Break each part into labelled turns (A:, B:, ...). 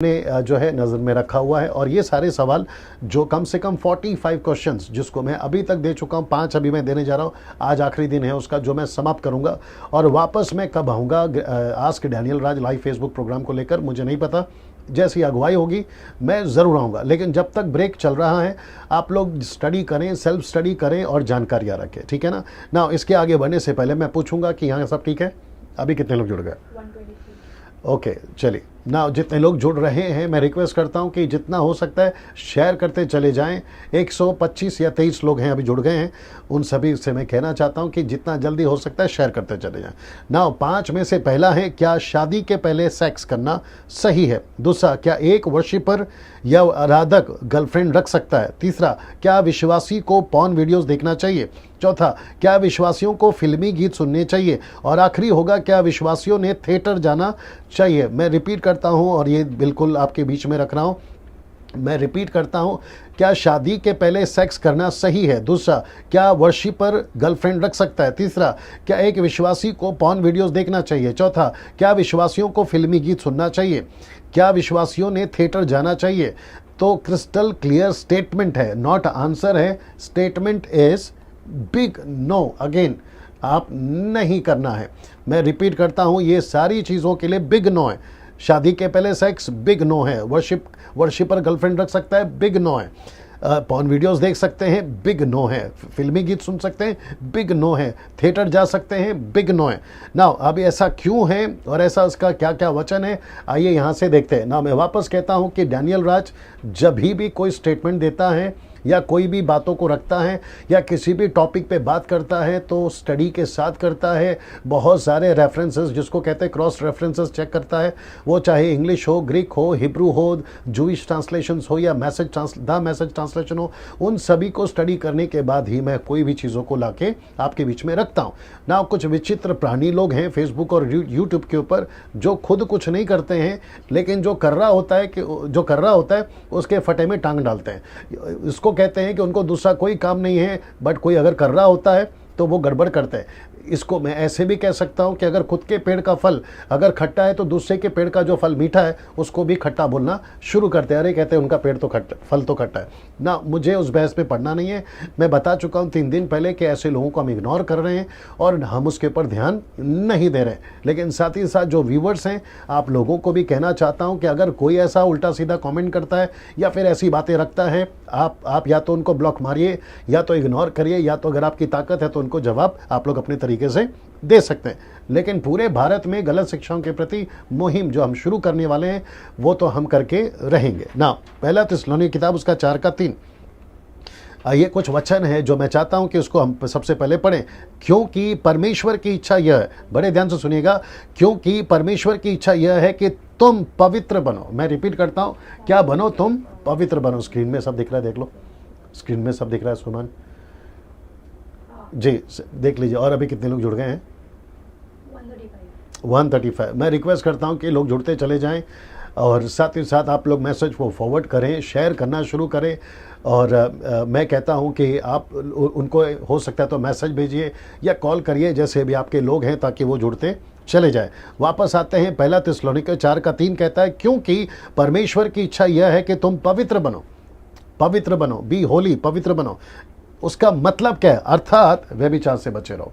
A: ने जो है नज़र में रखा हुआ है और ये सारे सवाल जो कम से कम 45 क्वेश्चंस जिसको मैं अभी तक दे चुका हूँ, 5 अभी मैं देने जा रहा हूँ। आज आखिरी दिन है उसका जो मैं समाप्त करूँगा और वापस मैं कब आऊँगा आस्क डैनियल राज लाइव फेसबुक प्रोग्राम को लेकर मुझे नहीं पता। जैसी अगुवाई होगी मैं ज़रूर आऊँगा, लेकिन जब तक ब्रेक चल रहा है आप लोग स्टडी करें, सेल्फ स्टडी करें और जानकारियाँ रखें, ठीक है ना। इसके आगे बढ़ने से पहले मैं पूछूंगा कि यहाँ सब ठीक है? अभी कितने लोग जुड़ गए?
B: 123।
A: ओके चलिए ना, जितने लोग जुड़ रहे हैं मैं रिक्वेस्ट करता हूं कि जितना हो सकता है शेयर करते चले जाएं। 125 या 23 लोग हैं अभी जुड़ गए हैं, उन सभी से मैं कहना चाहता हूं कि जितना जल्दी हो सकता है शेयर करते चले जाएं। ना 5 में से पहला है, क्या शादी के पहले सेक्स करना सही है? दूसरा, क्या एक वर्शिपर या आराधक गर्लफ्रेंड रख सकता है? तीसरा, क्या विश्वासी को पॉर्न वीडियोस देखना चाहिए? चौथा, क्या विश्वासियों को फिल्मी गीत सुनने चाहिए? और आखिरी होगा, क्या विश्वासियों ने थिएटर जाना चाहिए? मैं रिपीट करता हूं और ये बिल्कुल आपके बीच में रख रहा हूं, मैं रिपीट करता हूं, क्या शादी के पहले सेक्स करना सही है? दूसरा, क्या वर्शिपर गर्लफ्रेंड रख सकता है? तीसरा, क्या एक विश्वासी को पॉर्न वीडियोस देखना चाहिए? चौथा, क्या विश्वासियों को फिल्मी गीत सुनना चाहिए? क्या विश्वासियों ने थिएटर जाना चाहिए? तो क्रिस्टल क्लियर स्टेटमेंट है, नॉट आंसर है, statement is big no. Again, आप नहीं करना है। मैं रिपीट करता हूं, ये सारी चीज़ों के लिए बिग नो है। शादी के पहले सेक्स बिग नो है, वर्शिपर गर्लफ्रेंड रख सकता है, बिग नो है, पॉर्न वीडियोस देख सकते हैं, बिग नो है, फिल्मी गीत सुन सकते हैं, बिग नो है, थिएटर जा सकते हैं, बिग नो है। नाउ अब ऐसा क्यों है और ऐसा उसका क्या क्या वचन है, आइए यहाँ से देखते हैं ना। मैं वापस कहता हूँ कि डैनियल राज जब भी कोई स्टेटमेंट देता है या कोई भी बातों को रखता है या किसी भी टॉपिक पे बात करता है तो स्टडी के साथ करता है, बहुत सारे रेफरेंसेस जिसको कहते हैं क्रॉस रेफरेंसेस चेक करता है, वो चाहे इंग्लिश हो, ग्रीक हो, हिब्रू हो, जूइश ट्रांसलेशंस हो या द मैसेज ट्रांसलेशन हो, उन सभी को स्टडी करने के बाद ही मैं कोई भी चीज़ों को लाके आपके बीच में रखता हूँ ना। कुछ विचित्र प्राणी लोग हैं फेसबुक और यूट्यूब के ऊपर जो खुद कुछ नहीं करते हैं, लेकिन जो कर रहा होता है उसके फटे में टांग डालते हैं। इसको कहते हैं कि उनको दूसरा कोई काम नहीं है, बट कोई अगर कर रहा होता है तो वो गड़बड़ करते हैं। इसको मैं ऐसे भी कह सकता हूं कि अगर खुद के पेड़ का फल अगर खट्टा है तो दूसरे के पेड़ का जो फल मीठा है उसको भी खट्टा बोलना शुरू करते हैं। अरे कहते हैं उनका पेड़ तो खट्टा, फल तो खट्टा है ना। मुझे उस बहस में पढ़ना नहीं है। मैं बता चुका हूं 3 दिन पहले कि ऐसे लोगों को हम इग्नोर कर रहे हैं और हम उसके ऊपर ध्यान नहीं दे रहे हैं। लेकिन साथ ही साथ जो व्यूवर्स हैं, आप लोगों को भी कहना चाहता हूं कि अगर कोई ऐसा उल्टा सीधा कमेंट करता है या फिर ऐसी बातें रखता है, आप या तो उनको ब्लॉक मारिए या तो इग्नोर करिए, या तो अगर आपकी ताकत है तो उनको जवाब आप लोग अपने तरीके से दे सकते हैं। लेकिन पूरे भारत में गलत शिक्षाओं के प्रति मुहिम जो हम शुरू करने वाले हैं वो तो हम करके रहेंगे ना। पहला थिस्सलुनीकी किताब उसका 4:3, ये कुछ वचन है जो मैं चाहता हूं कि उसको हम सबसे पहले पढ़ें। क्योंकि परमेश्वर की इच्छा यह है, बड़े ध्यान से सुनिएगा, क्योंकि परमेश्वर की इच्छा यह है कि तुम पवित्र बनो। मैं रिपीट करता हूं, क्या बनो? तुम पवित्र बनो। स्क्रीन में सब दिख रहा है, देख लो, स्क्रीन में सब दिख रहा है सुमन जी, देख लीजिए। और अभी कितने लोग जुड़ गए हैं? 135। मैं रिक्वेस्ट करता हूं कि लोग जुड़ते चले जाएं और साथ ही साथ आप लोग मैसेज को फॉरवर्ड करें, शेयर करना शुरू करें। और मैं कहता हूं कि आप उनको हो सकता है तो मैसेज भेजिए या कॉल करिए, जैसे भी आपके लोग हैं, ताकि वो जुड़ते चले जाए। वापस आते हैं, पहला थिस्सलुनीकी 4:3 कहता है, क्योंकि परमेश्वर की इच्छा यह है कि तुम पवित्र बनो, पवित्र बनो, बी होली, पवित्र बनो। उसका मतलब क्या है? अर्थात व्यभिचार से बचे रहो।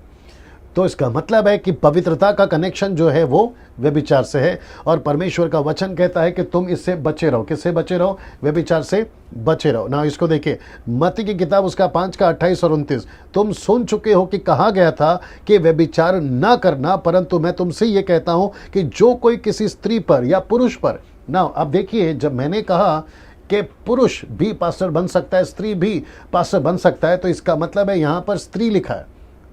A: तो इसका मतलब है कि पवित्रता का कनेक्शन जो है वो व्यभिचार से है और परमेश्वर का वचन कहता है कि तुम इससे बचे रहो। किससे बचे रहो? व्यभिचार से बचे रहो ना। इसको देखिए, मत्ती की किताब उसका 5:28 और 29, तुम सुन चुके हो कि कहा गया था कि व्यभिचार ना करना, परंतु मैं तुमसे ये कहता हूं कि जो कोई किसी स्त्री पर या पुरुष पर ना। अब देखिए, जब मैंने कहा कि पुरुष भी पास्टर बन सकता है, स्त्री भी पास्टर बन सकता है, तो इसका मतलब है यहाँ पर स्त्री लिखा है,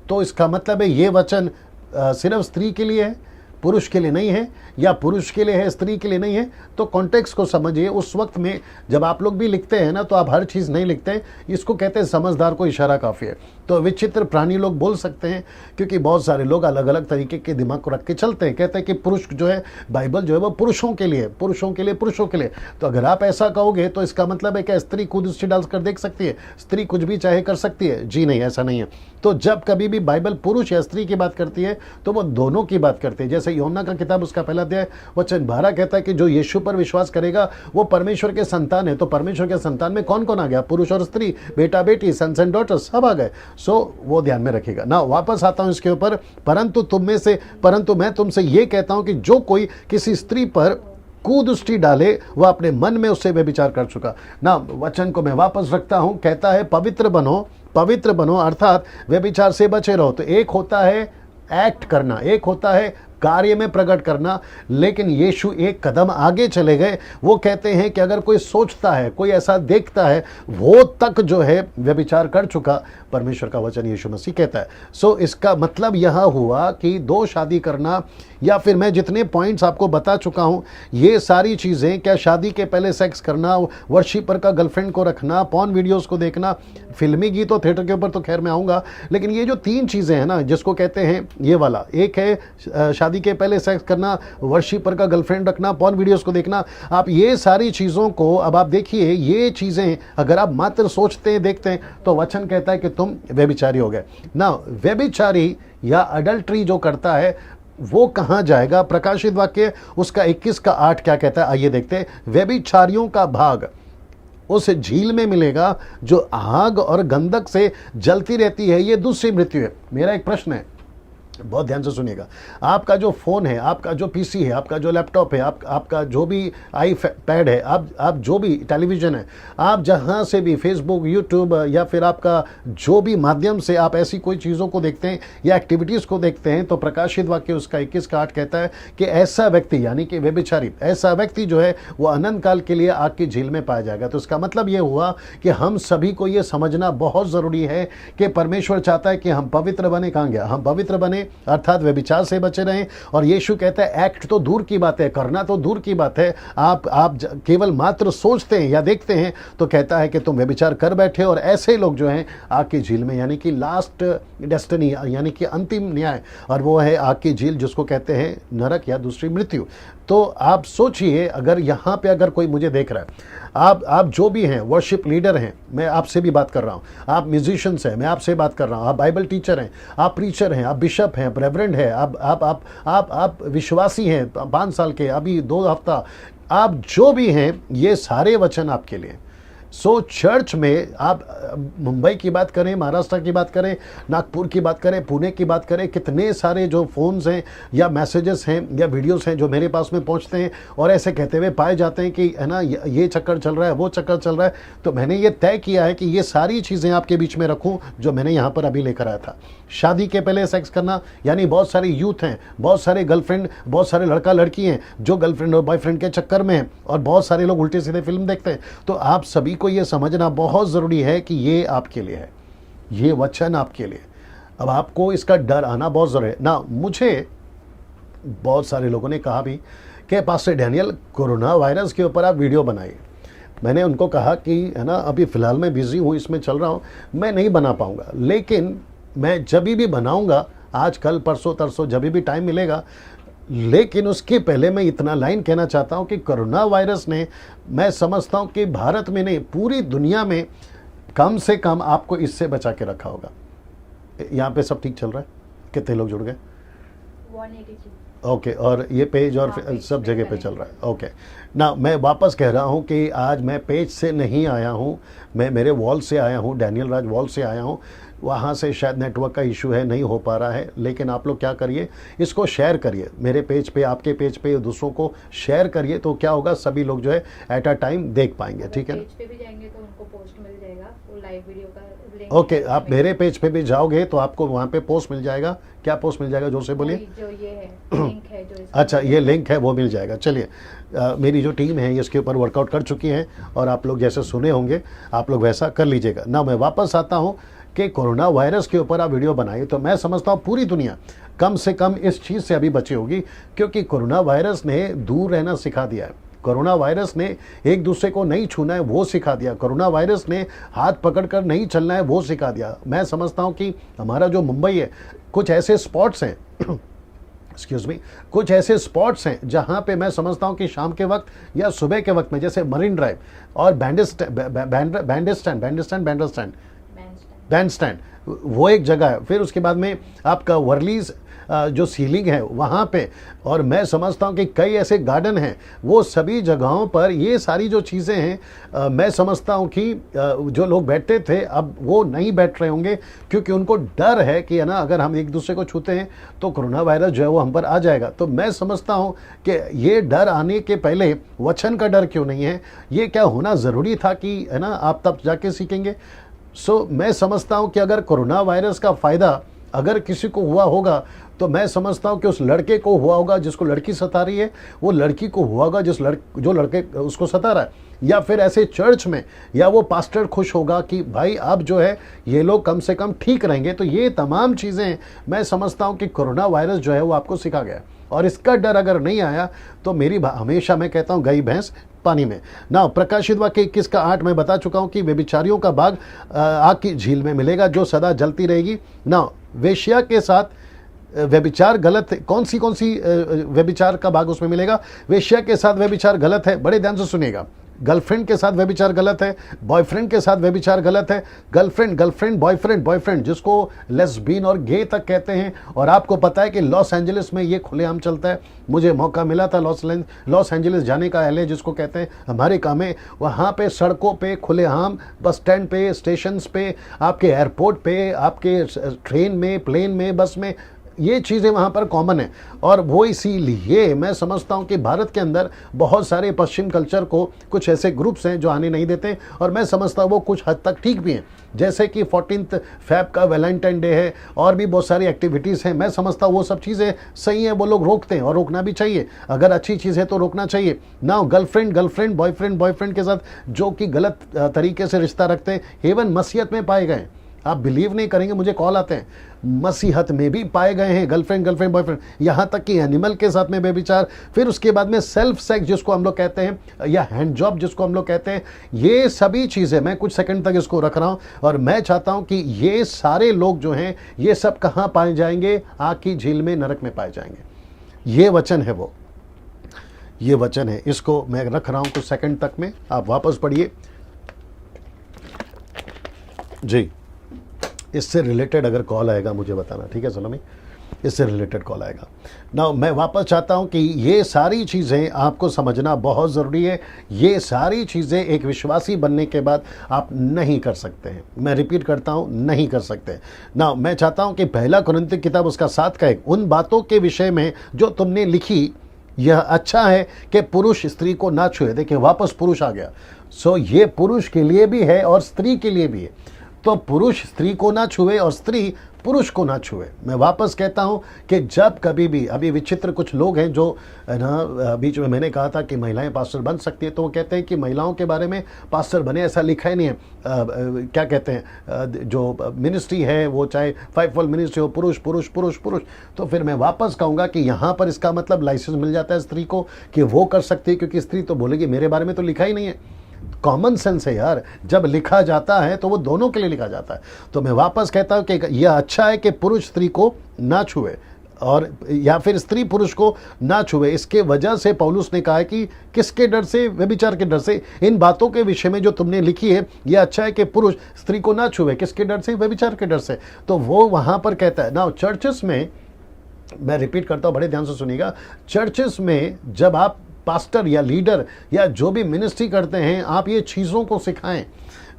A: तो इसका मतलब है ये वचन सिर्फ स्त्री के लिए है, पुरुष के लिए नहीं है, या पुरुष के लिए है, स्त्री के लिए नहीं है। तो कॉन्टेक्स्ट को समझिए। उस वक्त में जब आप लोग भी लिखते हैं ना, तो आप हर चीज़ नहीं लिखते, इसको कहते हैं समझदार को इशारा काफ़ी है। तो विचित्र प्राणी लोग बोल सकते हैं, क्योंकि बहुत सारे लोग अलग अलग तरीके के दिमाग को रख के चलते हैं। कहते हैं कि पुरुष जो है, बाइबल जो है वो पुरुषों के लिए, पुरुषों के लिए, पुरुषों के लिए। तो अगर आप ऐसा कहोगे तो इसका मतलब है कि स्त्री खुद दृष्टि डालकर देख सकती है, स्त्री कुछ भी चाहे कर सकती है? जी नहीं, ऐसा नहीं है। तो जब कभी भी बाइबल पुरुष या स्त्री की बात करती है तो वो दोनों की बात करती है। जैसे जैसे यूहन्ना का किताब उसका पहला अध्याय वचन 12 कहता है कि जो यीशु पर विश्वास करेगा वो परमेश्वर के संतान है। तो परमेश्वर के संतान में कौन कौन आ गया? पुरुष और स्त्री, बेटा बेटी, सन्स एंड डॉटर्स, सब आ गए। सो वो ध्यान में रखिएगा ना। वापस आता हूं इसके ऊपर, परंतु मैं तुमसे ये कहता हूं कि जो कोई किसी स्त्री पर कुदृष्टि डाले वह अपने मन में उससे व्यभिचार कर चुका ना। वचन को मैं वापस रखता हूं, कहता है पवित्र बनो अर्थात व्यभिचार से बचे रहो। तो एक होता है एक्ट करना, एक होता है कार्य में प्रकट करना, लेकिन यीशु एक कदम आगे चले गए। वो कहते हैं कि अगर कोई सोचता है, कोई ऐसा देखता है, वो तक जो है व्यभिचार कर चुका, परमेश्वर का वचन यीशु मसीह कहता है। सो इसका मतलब यह हुआ कि दो शादी करना, या फिर मैं जितने पॉइंट्स आपको बता चुका हूं, ये सारी चीज़ें, क्या शादी के पहले सेक्स करना, वर्शिपर का गर्लफ्रेंड को रखना, पॉर्न वीडियोस को देखना, फिल्मी गीत और थिएटर के ऊपर तो खैर मैं आऊँगा, लेकिन ये जो 3 चीज़ें हैं ना, जिसको कहते हैं ये वाला, एक है शादी के पहले सेक्स करना, वर्शिपर का गर्लफ्रेंड रखना, पॉर्न वीडियोस को देखना, आप ये सारी चीज़ों को अब आप देखिए, ये चीज़ें अगर आप मात्र सोचते हैं, देखते हैं, तो वचन कहता है कि तुम व्यभिचारी हो गए ना। व्यभिचारी या अडल्ट्री जो करता है वो कहां जाएगा? प्रकाशित वाक्य उसका 21 का 8 क्या कहता है, आइए देखते हैं। व्यभिचारियों का भाग उस झील में मिलेगा जो आग और गंधक से जलती रहती है, ये दूसरी मृत्यु है। मेरा एक प्रश्न है, बहुत ध्यान से सुनिएगा। आपका जो फ़ोन है, आपका जो पीसी है, आपका जो लैपटॉप है, आपका जो भी आईपैड है, आप जो भी टेलीविज़न है, आप जहाँ से भी फेसबुक, यूट्यूब या फिर आपका जो भी माध्यम से आप ऐसी कोई चीज़ों को देखते हैं या एक्टिविटीज़ को देखते हैं, तो प्रकाशित वाक्य उसका 21 का 8 कहता है कि ऐसा व्यक्ति, यानी कि व्यभिचारी, ऐसा व्यक्ति जो है वो अनंत काल के लिए आग की झील में पाया जाएगा। तो इसका मतलब ये हुआ कि हम सभी को ये समझना बहुत ज़रूरी है कि परमेश्वर चाहता है कि हम पवित्र बने। कहाँ गया? हम पवित्र बने अर्थात व्यभिचार से बचे रहें। और यीशु कहता है एक्ट तो दूर की बात है, करना तो दूर की बात है, आप केवल मात्र सोचते हैं या देखते हैं, तो कहता है कि तुम व्यभिचार कर बैठे। और ऐसे लोग जो हैं आग की झील में, यानी कि लास्ट डेस्टिनी, यानी कि अंतिम न्याय, और वो है आग की झील, जिसको कहते हैं नरक या दूसरी मृत्यु। तो आप सोचिए, अगर यहाँ पे अगर कोई मुझे देख रहा है, आप जो भी हैं, वर्शिप लीडर हैं, मैं आपसे भी बात कर रहा हूँ, आप म्यूजिशियंस हैं, मैं आपसे बात कर रहा हूँ, आप बाइबल टीचर हैं, आप प्रीचर हैं, आप बिशप हैं, रेवरेंड हैं, आप विश्वासी हैं 5 साल के, अभी 2 हफ्ता, आप जो भी हैं, ये सारे वचन आपके लिए। सो चर्च में आप मुंबई की बात करें, महाराष्ट्र की बात करें, नागपुर की बात करें, पुणे की बात करें, कितने सारे जो फ़ोन्स हैं या मैसेजेस हैं या वीडियोस हैं जो मेरे पास में पहुंचते हैं और ऐसे कहते हुए पाए जाते हैं कि है ना, ये चक्कर चल रहा है, वो चक्कर चल रहा है। तो मैंने ये तय किया है कि ये सारी चीज़ें आपके बीच में रखूँ जो मैंने यहाँ पर अभी लेकर आया था। शादी के पहले सेक्स करना, यानी बहुत सारे यूथ हैं, बहुत सारे गर्लफ्रेंड, बहुत सारे लड़का लड़की हैं जो गर्लफ्रेंड और बॉयफ्रेंड के चक्कर में हैं, और बहुत सारे लोग उल्टे सीधे फिल्म देखते हैं। तो आप सभी को ये समझना बहुत ज़रूरी है कि ये आपके लिए है, ये वचन आपके लिए। अब आपको इसका डर आना बहुत ज़रूरी है ना। मुझे बहुत सारे लोगों ने कहा भी कि पास्टर डैनियल, कोरोना वायरस के ऊपर आप वीडियो बनाइए। मैंने उनको कहा कि है ना, अभी फ़िलहाल मैं बिज़ी हूँ, इसमें चल रहा हूँ, मैं नहीं बना पाऊँगा, लेकिन मैं जब भी बनाऊँगा, आज कल परसों तरसों जब भी टाइम मिलेगा। लेकिन उसके पहले मैं इतना लाइन कहना चाहता हूं कि कोरोना वायरस ने, मैं समझता हूं कि भारत में नहीं, पूरी दुनिया में कम से कम आपको इससे बचा के रखा होगा। यहाँ पे सब ठीक चल रहा है? कितने लोग जुड़ गए?
B: 182।
A: ओके, और ये पेज और सब जगह पे चल रहा है। ओके ना, मैं वापस कह रहा हूँ कि आज मैं पेज से नहीं आया हूँ, मैं मेरे वॉल से आया हूँ, डैनियल राज वॉल से आया हूँ। वहाँ से शायद नेटवर्क का इशू है, नहीं हो पा रहा है, लेकिन आप लोग क्या करिए, इसको शेयर करिए मेरे पेज पे, आपके पेज पे, दूसरों को शेयर करिए, तो क्या होगा, सभी लोग जो है एट अ टाइम देख पाएंगे। ठीक है ना?
B: पेज पे भी जाएंगे तो उनको पोस्ट मिल जाएगा, वो लाइव वीडियो का लिंक।
A: ओके, आप मेरे पेज पे भी जाओगे तो आपको वहाँ पे पोस्ट मिल जाएगा। क्या पोस्ट मिल जाएगा, जोर से बोलिए?
B: जो ये है लिंक है, जो
A: अच्छा, ये लिंक है, वो मिल जाएगा। चलिए, मेरी जो टीम है इसके ऊपर वर्कआउट कर चुकी है, और आप लोग जैसे सुने होंगे आप लोग वैसा कर लीजिएगा ना। मैं वापस आता हूँ कि कोरोना वायरस के ऊपर आप वीडियो बनाइए, तो मैं समझता हूँ पूरी दुनिया कम से कम इस चीज़ से अभी बची होगी, क्योंकि कोरोना वायरस ने दूर रहना सिखा दिया है। कोरोना वायरस ने एक दूसरे को नहीं छूना है वो सिखा दिया। कोरोना वायरस ने हाथ पकड़कर नहीं चलना है वो सिखा दिया। मैं समझता हूँ कि हमारा जो मुंबई है, कुछ ऐसे स्पॉट्स हैं एक्सक्यूज़ मी, कुछ ऐसे स्पॉट्स हैं जहाँ पे मैं समझता हूँ कि शाम के वक्त या सुबह के वक्त में, जैसे मरीन ड्राइव और बैंड बैंड स्टैंड वो एक जगह है, फिर उसके बाद में आपका वर्लीज जो सीलिंग है वहाँ पे, और मैं समझता हूँ कि कई ऐसे गार्डन हैं, वो सभी जगहों पर ये सारी जो चीज़ें हैं मैं समझता हूँ कि जो लोग बैठते थे अब वो नहीं बैठ रहे होंगे, क्योंकि उनको डर है कि है ना अगर हम एक दूसरे को छूते हैं तो कोरोना वायरस जो है वो हम पर आ जाएगा। तो मैं समझता हूँ कि ये डर आने के पहले वचन का डर क्यों नहीं है, ये क्या होना ज़रूरी था कि है ना आप तब जाके सीखेंगे। सो मैं समझता हूँ कि अगर कोरोना वायरस का फ़ायदा अगर किसी को हुआ होगा तो मैं समझता हूँ कि उस लड़के को हुआ होगा जिसको लड़की सता रही है, वो लड़की को हुआ होगा जो लड़के उसको सता रहा है, या फिर ऐसे चर्च में या वो पास्टर खुश होगा कि भाई अब जो है ये लोग कम से कम ठीक रहेंगे। तो ये तमाम चीज़ें मैं समझता हूँ कि कोरोना वायरस जो है वो आपको सिखा गया, और इसका डर अगर नहीं आया तो मेरी हमेशा मैं कहता हूँ गई भैंस पानी में। ना प्रकाशित वाक्य 21 का 8 मैं बता चुका हूँ कि व्यभिचारियों का बाग आग की झील में मिलेगा जो सदा जलती रहेगी। ना वेश्या के साथ व्यभिचार गलत है, कौन सी व्यभिचार का भाग उसमें मिलेगा। वेश्या के साथ व्यभिचार गलत है, बड़े ध्यान से सुनिएगा। गर्लफ्रेंड के साथ व्यभिचार गलत है, बॉयफ्रेंड के साथ व्यभिचार गलत है। गर्लफ्रेंड बॉयफ्रेंड जिसको लेस्बियन और गे तक कहते हैं, और आपको पता है कि लॉस एंजलिस में ये खुलेआम चलता है। मुझे मौका मिला था लॉस एंजलिस जाने का, एलए जिसको कहते हैं अमेरिका में, वहाँ पे सड़कों पे खुलेआम, बस स्टैंड पे, स्टेशन पे, आपके एयरपोर्ट पे, आपके ट्रेन में, प्लेन में, बस में, ये चीज़ें वहाँ पर कॉमन है। और वो इसीलिए मैं समझता हूँ कि भारत के अंदर बहुत सारे पश्चिम कल्चर को कुछ ऐसे ग्रुप्स हैं जो आने नहीं देते, और मैं समझता हूँ वो कुछ हद तक ठीक भी हैं। जैसे कि 14 फ़रवरी का वैलेंटाइन डे है, और भी बहुत सारी एक्टिविटीज़ हैं, मैं समझता हूँ वो सब चीज़ें सही हैं, वो लोग रोकते हैं और रोकना भी चाहिए। अगर अच्छी चीज़ है तो रोकना चाहिए ना। गर्लफ्रेंड बॉयफ्रेंड के साथ जो कि गलत तरीके से रिश्ता रखते हैं इवन मसीहत में पाए गए, आप बिलीव नहीं करेंगे, मुझे कॉल आते हैं, मसीहत में भी पाए गए हैं गर्लफ्रेंड बॉयफ्रेंड, यहाँ तक कि एनिमल के साथ में व्यभिचार। फिर उसके बाद में सेल्फ सेक्स जिसको हम लोग कहते हैं, या हैंड जॉब जिसको हम लोग कहते हैं, ये सभी चीज़ें मैं कुछ सेकंड तक इसको रख रहा हूँ, और मैं चाहता हूँ कि ये सारे लोग जो हैं ये सब कहाँ पाए जाएंगे, आग की झील में, नरक में पाए जाएंगे। ये वचन है, वो ये वचन है, इसको मैं रख रहा हूँ कुछ सेकंड तक में, आप वापस पढ़िए जी। इससे रिलेटेड अगर कॉल आएगा मुझे बताना, ठीक है सलोमी, इससे रिलेटेड कॉल आएगा ना। मैं वापस चाहता हूं कि ये सारी चीज़ें आपको समझना बहुत ज़रूरी है। ये सारी चीज़ें एक विश्वासी बनने के बाद आप नहीं कर सकते हैं, मैं रिपीट करता हूं, नहीं कर सकते ना। मैं चाहता हूं कि पहला कुरिन्ती किताब उसका 7 का 1, उन बातों के विषय में जो तुमने लिखी, यह अच्छा है कि पुरुष स्त्री को ना छुए। देखिए वापस पुरुष आ गया। सो ये पुरुष के लिए भी है और स्त्री के लिए भी है। तो पुरुष स्त्री को ना छुए और स्त्री पुरुष को ना छुए। मैं वापस कहता हूं कि जब कभी भी, अभी विचित्र कुछ लोग हैं जो ना, बीच में मैंने कहा था कि महिलाएं पास्टर बन सकती है, तो वो कहते हैं कि महिलाओं के बारे में पास्टर बने, ऐसा लिखा ही नहीं है। क्या कहते हैं, जो मिनिस्ट्री है वो चाहे 5-fold मिनिस्ट्री हो, पुरुष पुरुष पुरुष पुरुष। तो फिर मैं वापस कहूँगा कि यहाँ पर इसका मतलब लाइसेंस मिल जाता है स्त्री को कि वो कर सकती है, क्योंकि स्त्री तो बोलेगी मेरे बारे में तो लिखा ही नहीं है। कॉमन सेंस है यार, जब लिखा जाता है तो वो दोनों के लिए लिखा जाता है। तो मैं वापस कहता हूं कि यह अच्छा है कि पुरुष स्त्री को ना छुए, और या फिर स्त्री पुरुष को ना छुए। इसके वजह से पौलुस ने कहा है कि किसके डर से, व्यभिचार के डर से। इन बातों के विषय में जो तुमने लिखी है, यह अच्छा है कि पुरुष स्त्री को ना छुए, किसके डर से, व्यभिचार के डर से। तो वो वहां पर कहता है ना। चर्चेस में, मैं रिपीट करता हूं, बड़े ध्यान से सुनिएगा, चर्चेस में जब आप पास्टर या लीडर या जो भी मिनिस्ट्री करते हैं, आप ये चीज़ों को सिखाएं।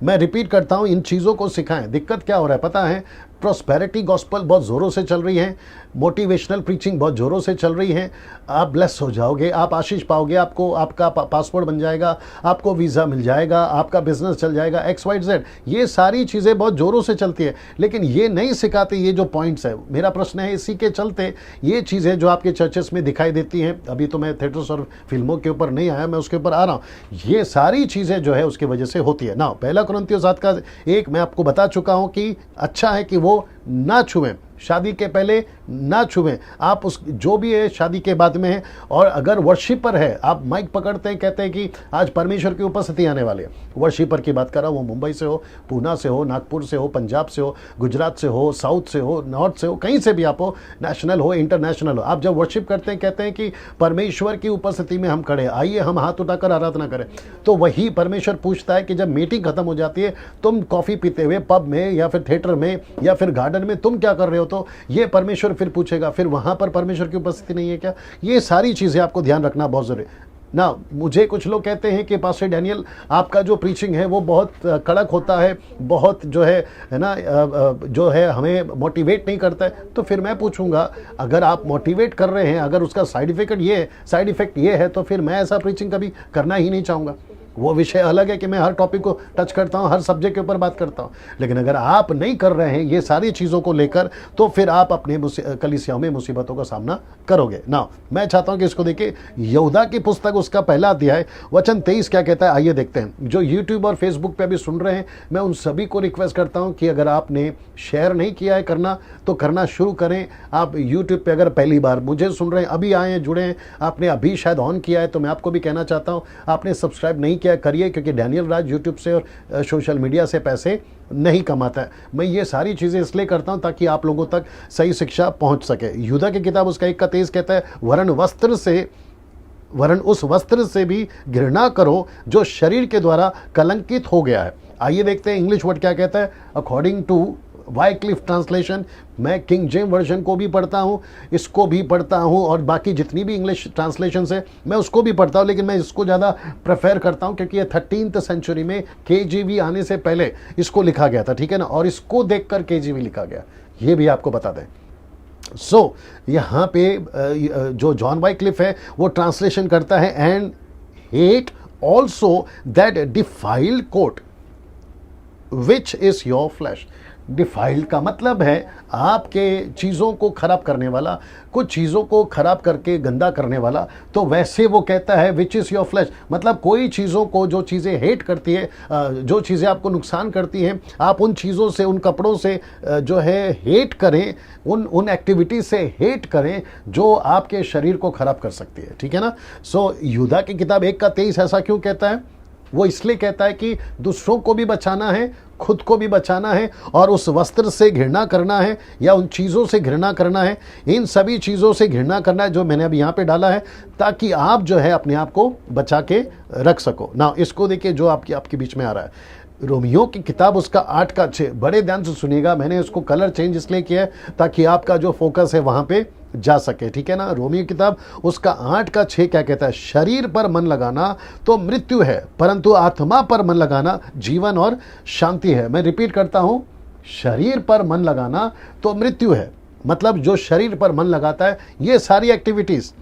A: मैं रिपीट करता हूं, इन चीज़ों को सिखाएं। दिक्कत क्या हो रहा है पता है, प्रॉस्पेरिटी गॉस्पल बहुत ज़ोरों से चल रही है, मोटिवेशनल प्रीचिंग बहुत ज़ोरों से चल रही है। आप ब्लेस हो जाओगे, आप आशीष पाओगे, आपको आपका पासपोर्ट बन जाएगा, आपको वीज़ा मिल जाएगा, आपका बिजनेस चल जाएगा, XYZ, ये सारी चीज़ें बहुत ज़ोरों से चलती है, लेकिन ये नहीं सिखाती ये जो पॉइंट्स है। मेरा प्रश्न है, इसी के चलते ये चीज़ें जो आपके चर्चेस में दिखाई देती हैं, अभी तो मैं थिएटर्स और फिल्मों के ऊपर नहीं आया, मैं उसके ऊपर आ रहा हूँ, ये सारी चीज़ें जो है उसकी वजह से होती है ना। पहला कुरिन्थियों 7 का 1 मैं आपको बता चुका हूँ कि अच्छा है कि वो ना छुएं, शादी के पहले ना छुएं। आप उस जो भी है शादी के बाद में है। और अगर वर्शिपर है, आप माइक पकड़ते हैं, कहते हैं कि आज परमेश्वर की उपस्थिति आने वाली है, वर्शिपर की बात कर रहा हूँ, वो मुंबई से हो, पूना से हो, नागपुर से हो, पंजाब से हो, गुजरात से हो, साउथ से हो, नॉर्थ से हो, कहीं से भी आप हो, नेशनल हो, इंटरनेशनल हो, आप जब वर्शिप करते हैं, कहते हैं कि परमेश्वर की उपस्थिति में हम खड़े, आइए हम हाथ उठाकर आराधना करें, तो वही परमेश्वर पूछता है कि जब मीटिंग खत्म हो जाती है, तुम कॉफी पीते हुए पब में या फिर थिएटर में या फिर गार्डन में तुम क्या कर रहे हो, तो ये परमेश्वर फिर पूछेगा, फिर वहां पर परमेश्वर की उपस्थिति नहीं है क्या? ये सारी चीजें आपको ध्यान रखना बहुत जरूरी ना। मुझे कुछ लोग कहते हैं कि पास्टर डैनियल आपका जो प्रीचिंग है वो बहुत कड़क होता है, बहुत जो है ना जो है हमें मोटिवेट नहीं करता है। तो फिर मैं पूछूंगा, अगर आप मोटिवेट कर रहे हैं, अगर उसका साइड इफेक्ट ये है, तो फिर मैं ऐसा प्रीचिंग कभी करना ही नहीं चाहूँगा। वो विषय अलग है कि मैं हर टॉपिक को टच करता हूँ, हर सब्जेक्ट के ऊपर बात करता हूँ, लेकिन अगर आप नहीं कर रहे हैं ये सारी चीज़ों को लेकर, तो फिर आप अपने कलीसियाओं में मुसीबतों का सामना करोगे ना। मैं चाहता हूँ कि इसको देखिए, यहूदा की पुस्तक उसका पहला अध्याय वचन 23 क्या कहता है, आइए देखते हैं। जो यूट्यूब और फेसबुक पे भी सुन रहे हैं, मैं उन सभी को रिक्वेस्ट करता हूँ कि अगर आपने शेयर नहीं किया है करना, तो करना शुरू करें। आप यूट्यूब पे अगर पहली बार मुझे सुन रहे हैं, अभी आए हैं, जुड़े हैं, आपने अभी शायद ऑन किया है, तो मैं आपको भी कहना चाहता हूँ, आपने सब्सक्राइब नहीं किया करिए, क्योंकि डैनियल राज यूट्यूब से और सोशल मीडिया से पैसे नहीं कमाता है। मैं ये सारी चीज़ें इसलिए करता हूं ताकि आप लोगों तक सही शिक्षा पहुंच सके। यहूदा की किताब उसका 1:23 कहता है, वरन उस वस्त्र से भी घृणा करो जो शरीर के द्वारा कलंकित हो गया है। आइए देखते हैं इंग्लिश वर्ड क्या कहता है, अकॉर्डिंग टू वाइक्लिफ ट्रांसलेशन। मैं किंग जेम वर्जन को भी पढ़ता हूँ, इसको भी पढ़ता हूँ, और बाकी जितनी भी इंग्लिश ट्रांसलेशन है मैं उसको भी पढ़ता हूँ, लेकिन मैं इसको ज़्यादा प्रेफर करता हूँ क्योंकि ये 13th सेंचुरी में KJV आने से पहले इसको लिखा गया था, ठीक है ना, और इसको देखकर KJV लिखा गया, ये भी आपको बता दें। यहाँ पे जो जॉन वाइक्लिफ है वो ट्रांसलेशन करता है, and hate also that defiled coat which is your flesh. Defiled का मतलब है आपके चीज़ों को खराब करने वाला, कुछ चीज़ों को खराब करके गंदा करने वाला। तो वैसे वो कहता है विच इज़ योर फ्लैश, मतलब कोई चीज़ों को, जो चीज़ें हेट करती है, जो चीज़ें आपको नुकसान करती हैं, आप उन चीज़ों से, उन कपड़ों से जो है हेट करें, उन एक्टिविटीज़ से हेट करें जो आपके शरीर को खराब कर सकती है, ठीक है ना। यहूदा की किताब 1:23 ऐसा क्यों कहता है? वो इसलिए कहता है कि दूसरों को भी बचाना है, खुद को भी बचाना है, और उस वस्त्र से घृणा करना है, या उन चीज़ों से घृणा करना है, इन सभी चीज़ों से घृणा करना है जो मैंने अभी यहाँ पे डाला है, ताकि आप जो है अपने आप को बचा के रख सको ना। इसको देखिए जो आपके बीच में आ रहा है, रोमियो की किताब उसका 8:6, बड़े ध्यान से सुनिएगा, मैंने इसको कलर चेंज इसलिए किया है ताकि आपका जो फोकस है वहाँ पे जा सके, ठीक है ना। रोमियो किताब उसका 8:6 क्या कहता है, शरीर पर मन लगाना तो मृत्यु है, परंतु आत्मा पर मन लगाना जीवन और शांति है। मैं रिपीट करता हूं, शरीर पर मन लगाना तो मृत्यु है, मतलब जो शरीर पर मन लगाता है, ये सारी एक्टिविटीज,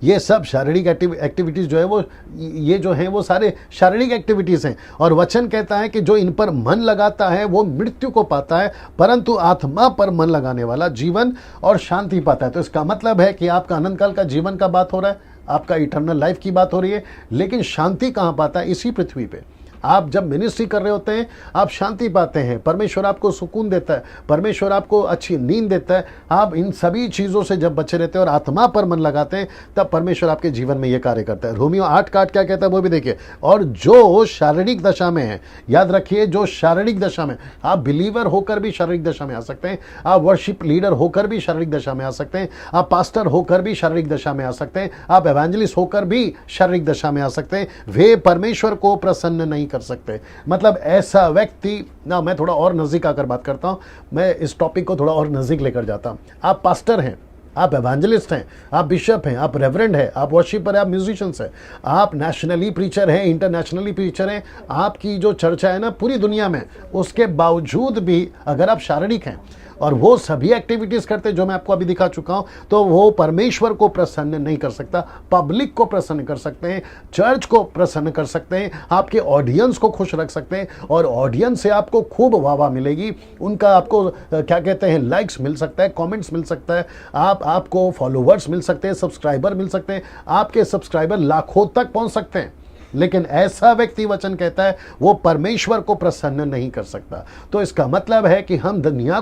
A: ये सब शारीरिक एक्टिविटीज जो है वो, ये जो है वो सारे शारीरिक एक्टिविटीज हैं। और वचन कहता है कि जो इन पर मन लगाता है वो मृत्यु को पाता है, परंतु आत्मा पर मन लगाने वाला जीवन और शांति पाता है। तो इसका मतलब है कि आपका अनंत काल का जीवन का बात हो रहा है, आपका इटर्नल लाइफ की बात हो रही है, लेकिन शांति कहाँ पाता है? इसी पृथ्वी पे। आप जब मिनिस्ट्री कर रहे होते हैं आप शांति पाते हैं, परमेश्वर आपको सुकून देता है, परमेश्वर आपको अच्छी नींद देता है। आप इन सभी चीज़ों से जब बचे रहते हैं और आत्मा पर मन लगाते हैं, तब परमेश्वर आपके जीवन में ये कार्य करता है। रोमियो 8:8 क्या कहता है वो भी देखिए, और जो शारीरिक दशा में है, याद रखिए, जो शारीरिक दशा में, आप बिलीवर होकर भी शारीरिक दशा में आ सकते हैं, आप वर्शिप लीडर होकर भी शारीरिक दशा में आ सकते हैं, आप पास्टर होकर भी शारीरिक दशा में आ सकते हैं, आप एवेंजलिस्ट होकर भी शारीरिक दशा में आ सकते हैं। वे परमेश्वर को प्रसन्न नहीं कर सकते। मतलब ऐसा व्यक्ति ना, मैं थोड़ा और नजदीक आकर बात करता हूं, मैं इस टॉपिक को थोड़ा और नजदीक लेकर जाता हूं। आप पास्टर हैं, आप एवेंजलिस्ट हैं, आप बिशप हैं, आप रेवरेंड हैं, आप वर्शिपर हैं, आप म्यूजिशियंस हैं, आप नेशनली प्रीचर हैं, इंटरनेशनली प्रीचर हैं, आपकी जो चर्चा है ना पूरी दुनिया में, उसके बावजूद भी अगर आप शारीरिक हैं और वो सभी एक्टिविटीज करते जो मैं आपको अभी दिखा चुका हूं, तो वो परमेश्वर को प्रसन्न नहीं कर सकता। पब्लिक को प्रसन्न कर सकते हैं, चर्च को प्रसन्न कर सकते हैं, आपके ऑडियंस को खुश रख सकते हैं, और ऑडियंस से आपको खूब वाह मिलेगी, उनका आपको क्या कहते हैं, लाइक्स मिल सकता है, कमेंट्स मिल सकता है, आपको फॉलोवर्स मिल सकते हैं, सब्सक्राइबर मिल सकते हैं, आपके सब्सक्राइबर लाखों तक पहुंच सकते हैं। लेकिन ऐसा व्यक्ति वचन कहता है वो परमेश्वर को प्रसन्न नहीं कर सकता। तो इसका मतलब है कि हम दुनिया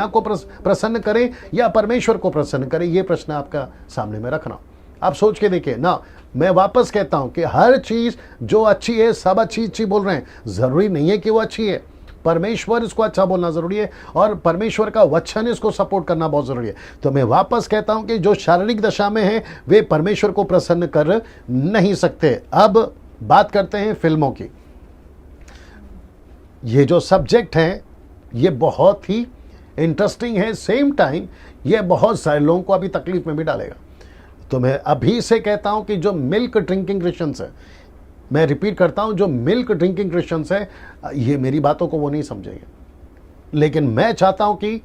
A: को प्रसन्न करें या परमेश्वर को प्रसन्न करें, ये प्रश्न आपका सामने में रखना। आप सोच के देखिए ना। मैं वापस कहता हूं कि हर चीज जो अच्छी है, सब अच्छी बोल रहे हैं, जरूरी नहीं है कि वो अच्छी है। परमेश्वर इसको अच्छा बोलना जरूरी है और परमेश्वर का वचन इसको सपोर्ट करना बहुत जरूरी है। तो मैं वापस कहता हूं कि जो शारीरिक दशा में है वे परमेश्वर को प्रसन्न कर नहीं सकते। अब बात करते हैं फिल्मों की। ये जो सब्जेक्ट है ये बहुत ही इंटरेस्टिंग है, सेम टाइम ये बहुत सारे लोगों को अभी तकलीफ में भी डालेगा। तो मैं अभी से कहता हूं कि जो मिल्क ड्रिंकिंग क्रिश्चियंस है, मैं रिपीट करता हूं, जो मिल्क ड्रिंकिंग क्रिश्चियंस है, ये मेरी बातों को वो नहीं समझेंगे, लेकिन मैं चाहता हूं कि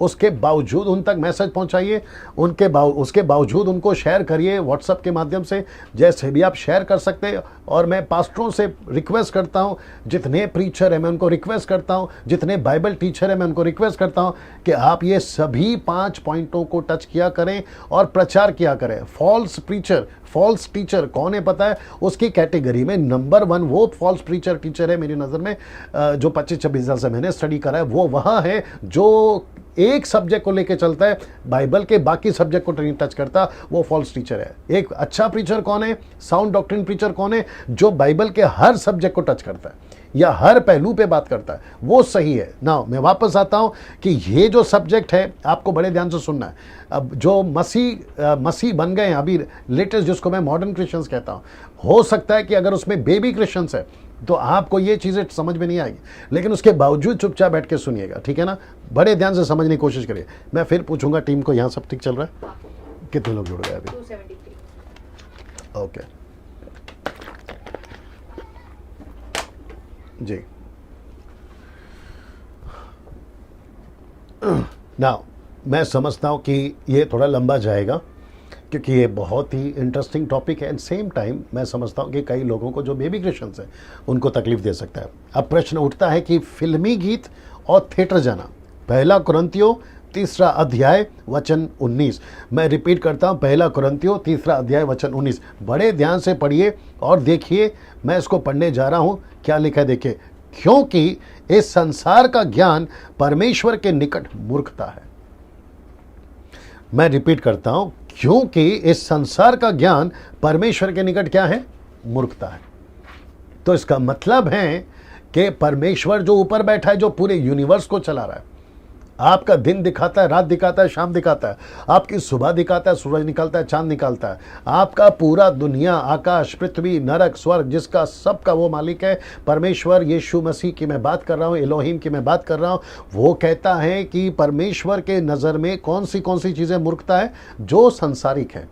A: उसके बावजूद उन तक मैसेज पहुंचाइए, उसके बावजूद उनको शेयर करिए व्हाट्सएप के माध्यम से, जैसे भी आप शेयर कर सकते हैं। और मैं पास्टरों से रिक्वेस्ट करता हूं, जितने प्रीचर हैं मैं उनको रिक्वेस्ट करता हूं, जितने बाइबल टीचर हैं मैं उनको रिक्वेस्ट करता हूं कि आप ये सभी 5 पॉइंटों को टच किया करें और प्रचार किया करें। फॉल्स प्रीचर, फॉल्स टीचर कौन है पता है? उसकी कैटेगरी में नंबर 1 वो फॉल्स टीचर है मेरी नज़र में, जो 25-26 साल से मैंने स्टडी करा है, वो वहाँ है जो एक सब्जेक्ट को लेके चलता है, बाइबल के बाकी सब्जेक्ट को नहीं टच करता, वो फॉल्स टीचर है। एक अच्छा प्रीचर कौन है? साउंड डॉक्ट्रिन प्रीचर कौन है? जो बाइबल के हर सब्जेक्ट को टच करता है या हर पहलू पे बात करता है, वो सही है ना। मैं वापस आता हूं कि ये जो सब्जेक्ट है आपको बड़े ध्यान से सुनना है। अब जो मसीह बन गए हैं अभी लेटेस्ट, जिसको मैं मॉडर्न क्रिश्चियंस कहता हूं, हो सकता है कि अगर उसमें बेबी क्रिश्चियंस है तो आपको ये चीज़ें समझ में नहीं आएगी, लेकिन उसके बावजूद चुपचाप बैठ के सुनिएगा, ठीक है ना? बड़े ध्यान से समझने की कोशिश करिए। मैं फिर पूछूंगा टीम को, यहाँ सब ठीक चल रहा है? कितने लोग जुड़ गए अभी?
B: 273।
A: ओके जी। नाउ मैं समझता हूँ कि ये थोड़ा लंबा जाएगा क्योंकि ये बहुत ही इंटरेस्टिंग टॉपिक है। एंड सेम टाइम मैं समझता हूँ कि कई लोगों को जो बेबी क्रिश्चियंस हैं उनको तकलीफ दे सकता है। अब प्रश्न उठता है कि फिल्मी गीत और थिएटर जाना। 1 कुरिन्थियों 3 अध्याय वचन 19। मैं रिपीट करता हूँ, 1 कुरिन्थियों 3 अध्याय वचन 19। बड़े ध्यान से पढ़िए और देखिए, मैं इसको पढ़ने जा रहा हूँ। क्या लिखा है देखिए। क्योंकि इस संसार का ज्ञान परमेश्वर के निकट मूर्खता है। मैं रिपीट करता हूं, क्योंकि इस संसार का ज्ञान परमेश्वर के निकट क्या है? मूर्खता है। तो इसका मतलब है कि परमेश्वर जो ऊपर बैठा है, जो पूरे यूनिवर्स को चला रहा है, आपका दिन दिखाता है, रात दिखाता है, शाम दिखाता है, आपकी सुबह दिखाता है, सूरज निकलता है, चांद निकलता है, आपका पूरा दुनिया, आकाश, पृथ्वी, नरक, स्वर्ग, जिसका सबका वो मालिक है परमेश्वर। यीशु मसीह की मैं बात कर रहा हूँ, एलोहिम की मैं बात कर रहा हूँ। वो कहता है कि परमेश्वर के नज़र में कौन सी चीज़ें मूर्खता है? जो संसारिक है।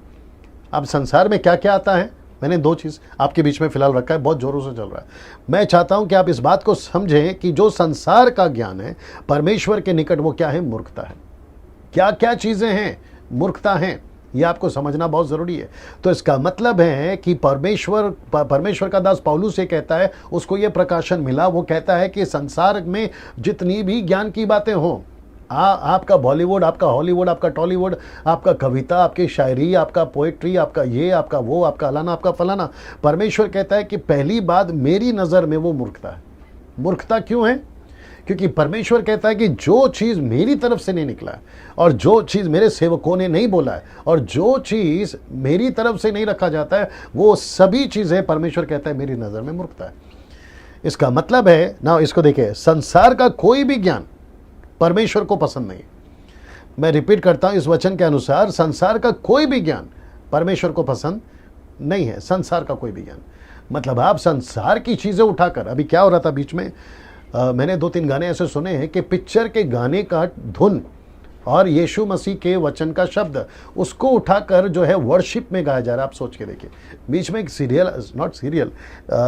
A: अब संसार में क्या क्या आता है? मैंने 2 चीज़ आपके बीच में फिलहाल रखा है, बहुत जोरों से चल रहा है। मैं चाहता हूं कि आप इस बात को समझें कि जो संसार का ज्ञान है परमेश्वर के निकट, वो क्या है? मूर्खता है। क्या क्या चीज़ें हैं मूर्खता हैं, ये आपको समझना बहुत ज़रूरी है। तो इसका मतलब है कि परमेश्वर का दास पौलुस से कहता है, उसको ये प्रकाशन मिला, वो कहता है कि संसार में जितनी भी ज्ञान की बातें हों, आपका बॉलीवुड, आपका हॉलीवुड, आपका टॉलीवुड, आपका कविता, आपकी शायरी, आपका पोएट्री, आपका ये, आपका वो, आपका अलाना, आपका फलाना, परमेश्वर कहता है कि पहली बात मेरी नज़र में वो मूर्खता है। मूर्खता क्यों है? क्योंकि परमेश्वर कहता है कि जो चीज़ मेरी तरफ से नहीं निकला है, और जो चीज़ मेरे सेवकों ने नहीं बोला है, और जो चीज़ मेरी तरफ से नहीं रखा जाता है, वो सभी चीज़ें परमेश्वर कहता है मेरी नज़र में मूर्खता है। इसका मतलब है ना, इसको देखिए, संसार का कोई भी ज्ञान परमेश्वर को पसंद नहीं। मैं रिपीट करता हूं, इस वचन के अनुसार संसार का कोई भी ज्ञान परमेश्वर को पसंद नहीं है। संसार का कोई भी ज्ञान मतलब आप संसार की चीजें उठाकर, अभी क्या हो रहा था बीच में, मैंने 2-3 गाने ऐसे सुने हैं कि पिक्चर के गाने का धुन और यीशु मसीह के वचन का शब्द, उसको उठाकर जो है वर्शिप में गाया जा रहा है। आप सोच के देखिए, बीच में एक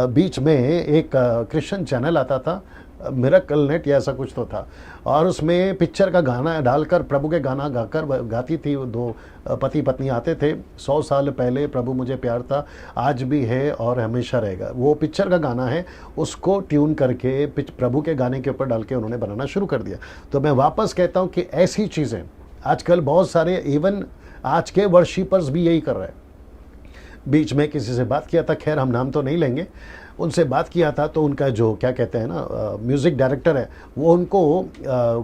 A: बीच में एक क्रिश्चियन चैनल आता था, मिरेकल नेट या ऐसा कुछ तो था, और उसमें पिक्चर का गाना डालकर प्रभु के गाना गाती थी। 2 पति पत्नी आते थे। 100 साल पहले प्रभु मुझे प्यार था, आज भी है और हमेशा रहेगा। वो पिक्चर का गाना है, उसको ट्यून करके प्रभु के गाने के ऊपर डाल के उन्होंने बनाना शुरू कर दिया। तो मैं वापस कहता हूँ कि ऐसी चीज़ें आजकल बहुत सारे, इवन आज के वर्शिपर्स भी यही कर रहे हैं। बीच में किसी से बात किया था, खैर हम नाम तो नहीं लेंगे, उनसे बात किया था तो उनका जो क्या कहते हैं ना म्यूज़िक डायरेक्टर है, वो उनको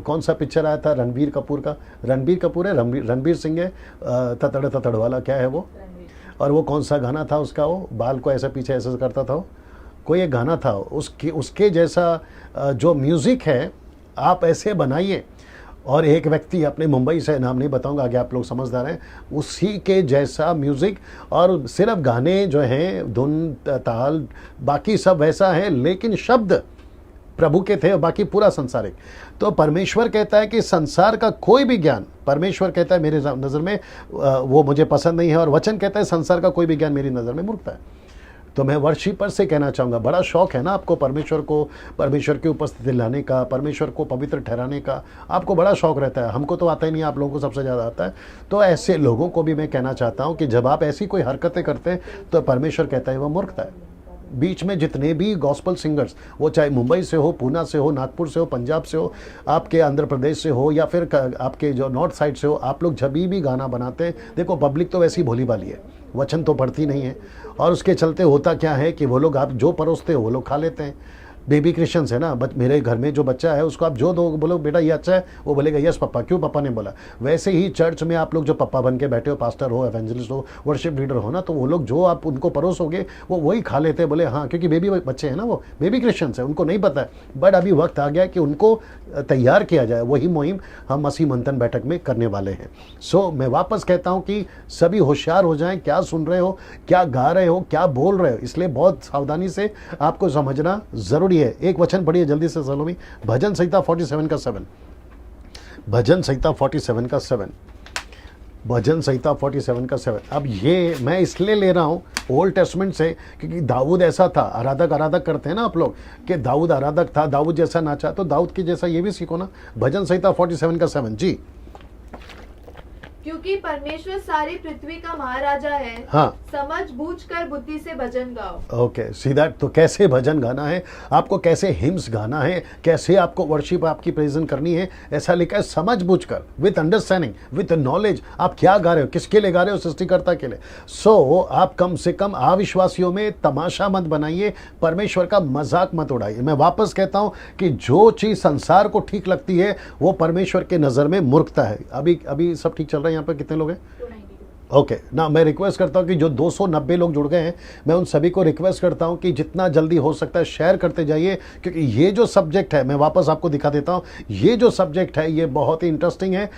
A: कौन सा पिक्चर आया था रणबीर कपूर का, रणबीर कपूर है, रणबीर सिंह है, ततड़ ततड़ वाला क्या है वो, और वो कौन सा गाना था उसका, वो बाल को ऐसे पीछे ऐसे करता था, वो कोई एक गाना था उसके जैसा जो म्यूज़िक है आप ऐसे बनाइए। और एक व्यक्ति अपने मुंबई से, नाम नहीं बताऊंगा, आगे आप लोग समझदार हैं, उसी के जैसा म्यूज़िक, और सिर्फ गाने जो हैं धुन ताल बाकी सब वैसा है, लेकिन शब्द प्रभु के थे और बाकी पूरा संसारिक। तो परमेश्वर कहता है कि संसार का कोई भी ज्ञान, परमेश्वर कहता है मेरे नज़र में वो मुझे पसंद नहीं है, और वचन कहता है संसार का कोई भी ज्ञान मेरी नज़र में मूर्खता है। तो मैं वर्शिपर से कहना चाहूँगा, बड़ा शौक है ना आपको परमेश्वर की उपस्थिति लाने का, परमेश्वर को पवित्र ठहराने का, आपको बड़ा शौक रहता है। हमको तो आता ही नहीं, आप लोगों को सबसे ज़्यादा आता है। तो ऐसे लोगों को भी मैं कहना चाहता हूँ कि जब आप ऐसी कोई हरकतें करते हैं तो परमेश्वर कहता है वो मूर्खता है। बीच में जितने भी गॉस्पल सिंगर्स, वो चाहे मुंबई से हो, पूना से हो, नागपुर से हो, पंजाब से हो, आपके आंध्र प्रदेश से हो, या फिर आपके जो नॉर्थ साइड से हो, आप लोग जब भी गाना बनाते हैं, देखो पब्लिक तो वैसी भोली भाली है, वचन तो पढ़ती नहीं है, और उसके चलते होता क्या है कि वो लोग आप जो परोसते हो वो लोग खा लेते हैं। बेबी क्रिश्चियंस है ना, मेरे घर में जो बच्चा है उसको आप जो दो, बोलो बेटा ये अच्छा है, वो बोलेगा यस पापा, क्यों पापा ने बोला। वैसे ही चर्च में आप लोग जो पापा बन के बैठे हो, पास्टर हो, एवेंजलिस्ट हो, वर्शिप लीडर हो ना, तो वो लोग जो आप उनको परोसोगे वो वही खा लेते हैं, बोले हाँ, क्योंकि बेबी बच्चे हैं ना, वो बेबी क्रिश्चियंस है, उनको नहीं पता है। बट अभी वक्त आ गया कि उनको तैयार किया जाए, वही मुहिम हम मसीह मंथन बैठक में करने वाले हैं। सो मैं वापस कहता हूँ कि सभी होशियार हो जाएं, क्या सुन रहे हो, क्या गा रहे हो, क्या बोल रहे हो, इसलिए बहुत सावधानी से आपको समझना जरूरी है। एक वचन पढ़िए जल्दी से सलोमी, भजन संहिता 47 का 7, भजन संहिता 47 का 7, भजन संहिता 47 का 7। अब ये मैं इसलिए ले रहा हूँ ओल्ड टेस्टमेंट से, क्योंकि दाऊद ऐसा था, आराधक करते हैं ना आप लोग कि दाऊद आराधक था, दाऊद जैसा नाचा, तो दाऊद की जैसा ये भी सीखो ना। भजन संहिता 47 का 7 जी।
C: क्योंकि परमेश्वर सारी पृथ्वी का महाराजा है,
A: हाँ,
C: समझ बूझ कर बुद्धि से भजन गाओ।
A: ओके, सीधा तो कैसे भजन गाना है आपको, कैसे हिम्स गाना है, कैसे आपको वर्शिप आपकी प्रेजेंट करनी है, ऐसा लिखा है समझ बूझ कर, विथ अंडरस्टैंडिंग, विथ नॉलेज। आप क्या गा रहे हो, किसके लिए गा रहे हो, सृष्टिकर्ता के लिए। सो आप कम से कम अविश्वासियों में तमाशा मत बनाइए, परमेश्वर का मजाक मत उड़ाइए। मैं वापस कहता हूं कि जो चीज संसार को ठीक लगती है वो परमेश्वर के नजर में मूर्खता है। अभी सब ठीक चल रहा है। यहाँ पर कितने लोग हैं? ओके ना, मैं रिक्वेस्ट करता हूँ कि जो 290 लोग जुड़ गए हैं, मैं उन सभी को रिक्वेस्ट करता हूँ कि जितना जल्दी हो सकता है शेयर करते जाइए, क्योंकि ये जो सब्जेक्ट है, मैं वापस आपको दिखा देता हूँ, ये जो सब्जेक्ट है ये बहुत ही इंटरेस्टिंग है।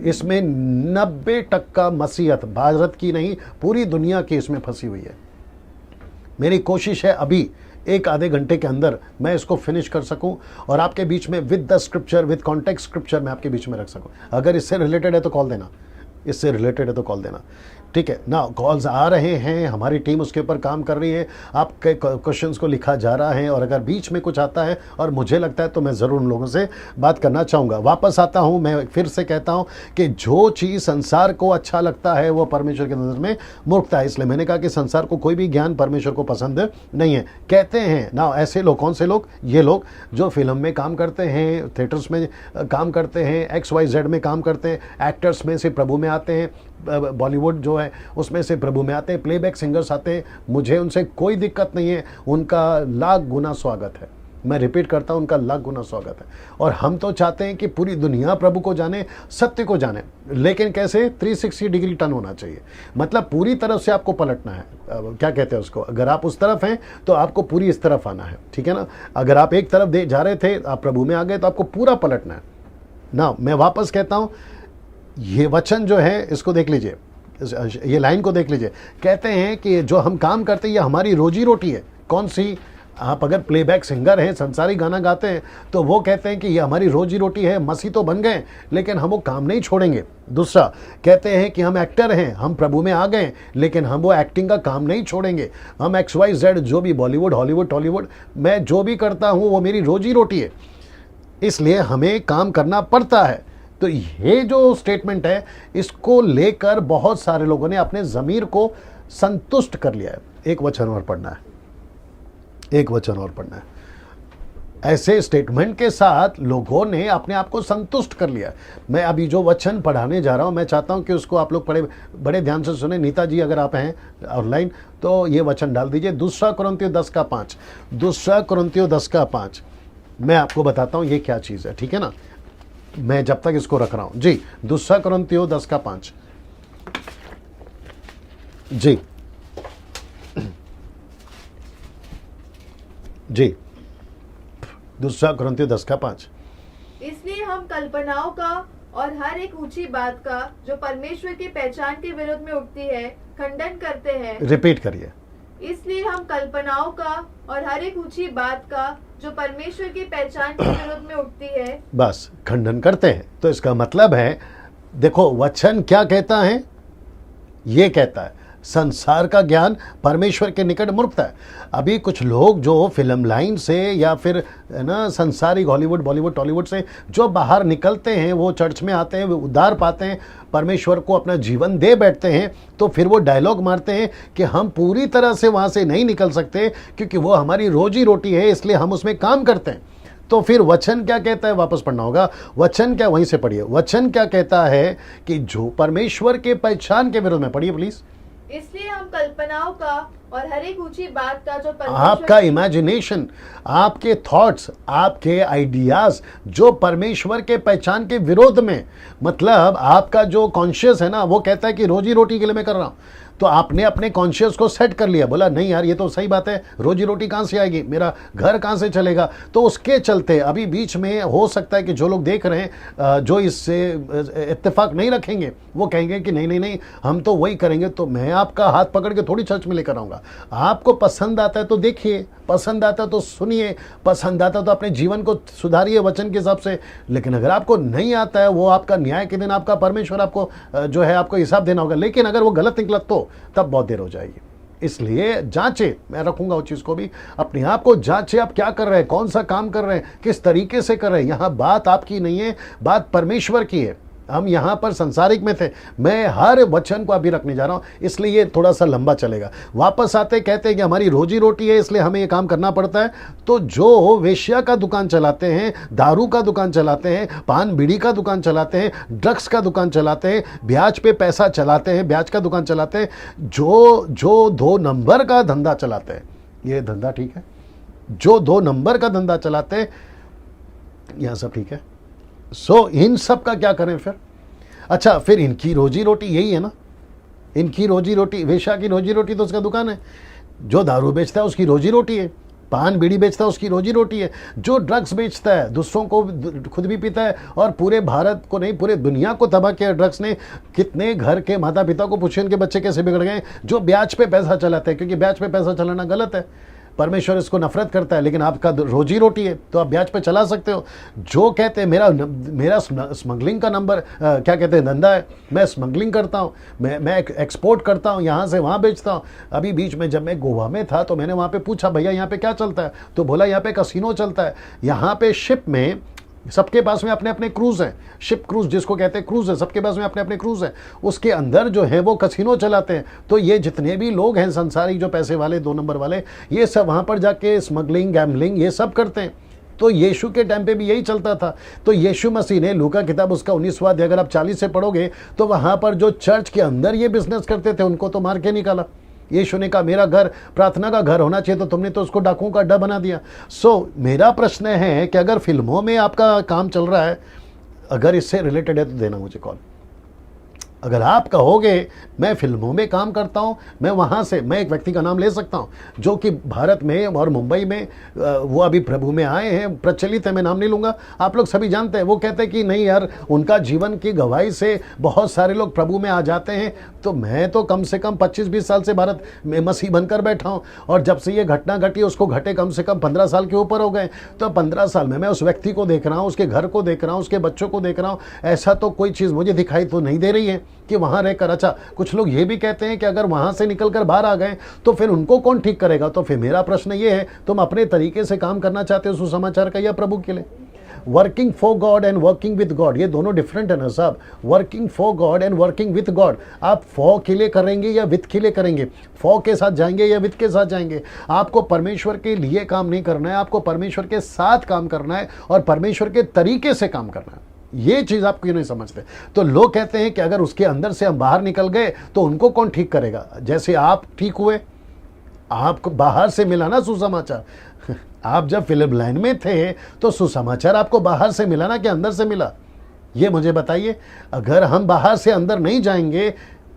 A: इसमें 90% मसीहत भारत की नहीं पूरी दुनिया की इसमें फंसी हुई है। मेरी कोशिश है अभी एक आधे घंटे के अंदर मैं इसको फिनिश कर सकूं और आपके बीच में with the scripture, with context scripture मैं आपके बीच में रख सकूं। अगर इससे रिलेटेड है तो कॉल देना, इससे रिलेटेड है तो कॉल देना, ठीक है ना। कॉल्स आ रहे हैं, हमारी टीम उसके ऊपर काम कर रही है, आपके क्वेश्चंस को लिखा जा रहा है, और अगर बीच में कुछ आता है और मुझे लगता है तो मैं ज़रूर उन लोगों से बात करना चाहूँगा। वापस आता हूँ, मैं फिर से कहता हूँ कि जो चीज़ संसार को अच्छा लगता है वो परमेश्वर की नज़र में मूर्खता है। इसलिए मैंने कहा कि संसार को कोई भी ज्ञान परमेश्वर को पसंद नहीं है। कहते हैं ना ऐसे लोग, कौन से लोग? ये लोग जो फिल्म में काम करते हैं, थिएटर्स में काम करते हैं, XYZ में काम करते हैं, एक्टर्स में से प्रभु में आते हैं, बॉलीवुड जो है उसमें से प्रभु में आते हैं, प्लेबैक सिंगर्स आते हैं, मुझे उनसे कोई दिक्कत नहीं है, उनका लाख गुना स्वागत है। मैं रिपीट करता हूं, उनका लाख गुना स्वागत है। और हम तो चाहते हैं कि पूरी दुनिया प्रभु को जाने, सत्य को जाने, लेकिन कैसे? 360 डिग्री टर्न होना चाहिए, मतलब पूरी तरफ से आपको पलटना है। क्या कहते हैं उसको? अगर आप उस तरफ हैं तो आपको पूरी इस तरफ आना है, ठीक है ना। अगर आप एक तरफ जा रहे थे, आप प्रभु में आ गए, तो आपको पूरा पलटना है ना। मैं वापस कहता हूं, ये वचन जो है इसको देख लीजिए, ये लाइन को देख लीजिए। कहते हैं कि जो हम काम करते हैं ये हमारी रोजी रोटी है। कौन सी? आप अगर प्लेबैक सिंगर हैं, संसारी गाना गाते हैं, तो वो कहते हैं कि ये हमारी रोजी रोटी है। मसीह तो बन गए लेकिन हम वो काम नहीं छोड़ेंगे। दूसरा कहते हैं कि हम एक्टर हैं, हम प्रभु में आ गए लेकिन हम वो एक्टिंग का काम नहीं छोड़ेंगे। हम XYZ जो भी बॉलीवुड, हॉलीवुड, टॉलीवुड, मैं जो भी करता हूँ वो मेरी रोजी रोटी है, इसलिए हमें काम करना पड़ता है। तो ये जो स्टेटमेंट है इसको लेकर बहुत सारे लोगों ने अपने ज़मीर को संतुष्ट कर लिया है। एक वचन और पढ़ना है, एक वचन और पढ़ना है। ऐसे स्टेटमेंट के साथ लोगों ने अपने आप को संतुष्ट कर लिया। मैं अभी जो वचन पढ़ाने जा रहा हूं, मैं चाहता हूं कि उसको आप लोग बड़े ध्यान से सुने। नीता जी अगर आप हैं ऑनलाइन तो ये वचन डाल दीजिए, दूसरा कुरिन्थियों 10:5। दूसरा कुरिन्थियों 10:5 मैं आपको बताता हूं ये क्या चीज़ है, ठीक है ना। मैं जब तक इसको रख रहा हूं जी, दूसरा कुरिन्थियों 10:5 जी जी, दूसरा कुरिन्थियों 10:5।
C: इसलिए हम कल्पनाओं का और हर एक ऊंची बात का जो परमेश्वर की पहचान के विरोध में उठती है खंडन करते हैं।
A: रिपीट करिए।
C: इसलिए हम कल्पनाओं का और हर एक ऊंची बात का जो परमेश्वर की पहचान के विरोध में उठती है
A: बस खंडन करते हैं। तो इसका मतलब है, देखो वचन क्या कहता है, ये कहता है संसार का ज्ञान परमेश्वर के निकट मूर्खता है। अभी कुछ लोग जो फिल्म लाइन से या फिर है ना संसारिक हॉलीवुड बॉलीवुड टॉलीवुड से जो बाहर निकलते हैं, वो चर्च में आते हैं, वो उद्धार पाते हैं, परमेश्वर को अपना जीवन दे बैठते हैं, तो फिर वो डायलॉग मारते हैं कि हम पूरी तरह से वहाँ से नहीं निकल सकते क्योंकि वो हमारी रोजी रोटी है, इसलिए हम उसमें काम करते हैं। तो फिर वचन क्या कहता है, वापस पढ़ना होगा। वचन क्या, वहीं से पढ़िए। वचन क्या कहता है कि जो परमेश्वर के पहचान के विरोध में, पढ़िए प्लीज।
C: इसलिए हम कल्पनाओं का और हर एक ऊंची बात का जो
A: आपका इमेजिनेशन, आपके थॉट्स, आपके आइडियाज जो परमेश्वर के पहचान के विरोध में, मतलब आपका जो कॉन्शियस है ना, वो कहता है कि रोजी रोटी के लिए मैं कर रहा हूं। तो आपने अपने कॉन्शियस को सेट कर लिया, बोला नहीं यार ये तो सही बात है, रोजी रोटी कहाँ से आएगी, मेरा घर कहाँ से चलेगा। तो उसके चलते अभी बीच में हो सकता है कि जो लोग देख रहे हैं, जो इससे इत्तेफाक नहीं रखेंगे, वो कहेंगे कि नहीं नहीं नहीं हम तो वही करेंगे। तो मैं आपका हाथ पकड़ के थोड़ी चर्च में लेकर आऊँगा। आपको पसंद आता है तो देखिए, पसंद आता है तो सुनिए, पसंद आता है तो अपने जीवन को सुधारिए वचन के हिसाब से। लेकिन अगर आपको नहीं आता है, वो आपका न्याय के दिन आपका परमेश्वर आपको जो है आपको हिसाब देना होगा। लेकिन अगर वो गलत निकला तो तब बहुत देर हो जाएगी। इसलिए जांचे, मैं रखूंगा उस चीज को भी, अपने आप को जांचे, आप क्या कर रहे हैं, कौन सा काम कर रहे हैं, किस तरीके से कर रहे हैं। यहां बात आपकी नहीं है, बात परमेश्वर की है। हम यहाँ पर संसारिक में थे, मैं हर वचन को अभी रखने जा रहा हूँ, इसलिए ये थोड़ा सा लंबा चलेगा। वापस आते कहते हैं कि हमारी रोजी रोटी है, इसलिए हमें ये काम करना पड़ता है। तो जो वेश्या का दुकान चलाते हैं, दारू का दुकान चलाते हैं, पान बीड़ी का दुकान चलाते हैं, ड्रग्स का दुकान चलाते हैं, ब्याज पे पैसा चलाते हैं, ब्याज का दुकान चलाते हैं, जो 2 नंबर का धंधा चलाते हैं, ये धंधा ठीक है? जो 2 नंबर का धंधा चलाते हैं, यह सब ठीक है? इन सब का क्या करें फिर? अच्छा, फिर इनकी रोजी रोटी यही है ना, इनकी रोजी रोटी, वेश्या की रोजी रोटी तो उसका दुकान है। जो दारू बेचता है उसकी रोजी रोटी है, पान बीड़ी बेचता है उसकी रोजी रोटी है, जो ड्रग्स बेचता है, दूसरों को खुद भी पीता है और पूरे भारत को नहीं पूरे दुनिया को तबाह किया ड्रग्स ने। कितने घर के माता पिता को पूछे उनके बच्चे कैसे बिगड़ गए, जो ब्याज पे पैसा चलाते हैं, क्योंकि ब्याज पे पैसा चलाना गलत है, परमेश्वर इसको नफरत करता है। लेकिन आपका रोजी रोटी है तो आप ब्याज पे चला सकते हो। जो कहते हैं मेरा स्मगलिंग का नंबर क्या कहते हैं धंधा है, मैं स्मगलिंग करता हूँ, मैं एक्सपोर्ट करता हूँ, यहाँ से वहाँ बेचता हूँ। अभी बीच में जब मैं गोवा में था तो मैंने वहाँ पे पूछा भैया यहाँ पे क्या चलता है, तो बोला यहाँ पे कसिनो चलता है। यहाँ पे शिप में सबके पास में अपने अपने क्रूज हैं, शिप क्रूज जिसको कहते हैं क्रूज है, सबके पास में अपने अपने क्रूज हैं। उसके अंदर जो है वो कसिनो चलाते हैं। तो ये जितने भी लोग हैं संसारी जो पैसे वाले 2 नंबर वाले, ये सब वहाँ पर जाके स्मगलिंग गैम्बलिंग ये सब करते हैं। तो यीशु के टाइम पे भी यही चलता था। तो यीशु मसीह ने लूका किताब उसका 19वां अध्याय अगर आप 40 से पढ़ोगे तो वहाँ पर जो चर्च के अंदर ये बिजनेस करते थे उनको तो मार के निकाला। यीशु ने कहा मेरा घर प्रार्थना का घर होना चाहिए, तो तुमने तो उसको डाकुओं का अड्डा बना दिया। मेरा प्रश्न है कि अगर फिल्मों में आपका काम चल रहा है, अगर इससे रिलेटेड है तो देना मुझे कॉल। अगर आप कहोगे मैं फिल्मों में काम करता हूं, मैं वहां से, मैं एक व्यक्ति का नाम ले सकता हूं जो कि भारत में और मुंबई में वो अभी प्रभु में आए हैं, प्रचलित है, मैं नाम नहीं लूंगा, आप लोग सभी जानते हैं। वो कहते हैं कि नहीं यार, उनका जीवन की गवाही से बहुत सारे लोग प्रभु में आ जाते हैं। तो मैं तो कम से कम 25-20 साल से भारत में मसीह बनकर बैठा हूं, और जब से ये घटना घटी उसको घटे कम से कम 15 साल के ऊपर हो गए। तो 15 साल में मैं उस व्यक्ति को देख रहा हूं, उसके घर को देख रहा हूं, उसके बच्चों को देख रहा हूं। ऐसा तो कोई चीज़ मुझे दिखाई तो नहीं दे रही है कि वहां रहकर। अच्छा, कुछ लोग ये भी कहते हैं कि अगर वहां से निकलकर बाहर आ गए तो फिर उनको कौन ठीक करेगा। तो फिर मेरा प्रश्न ये है, तुम अपने तरीके से काम करना चाहते हो सुसमाचार का या प्रभु के लिए? Working for God and working with God ये दोनों डिफरेंट है ना साहब। Working for God and working with God, आप फॉर के लिए करेंगे या विद के लिए करेंगे, फॉर के साथ जाएंगे या विद के साथ जाएंगे। आपको परमेश्वर के लिए काम नहीं करना है, आपको परमेश्वर के साथ काम करना है और परमेश्वर के तरीके से काम करना है। ये चीज आप क्यों नहीं समझते? तो लोग कहते हैं कि अगर उसके अंदर से हम बाहर निकल गए तो उनको कौन ठीक करेगा? जैसे आप ठीक हुए, आपको बाहर से मिला ना सुसमाचार। आप जब फिलिप लाइन में थे तो सुसमाचार आपको बाहर से मिला ना कि अंदर से मिला? ये मुझे बताइए। अगर हम बाहर से अंदर नहीं जाएंगे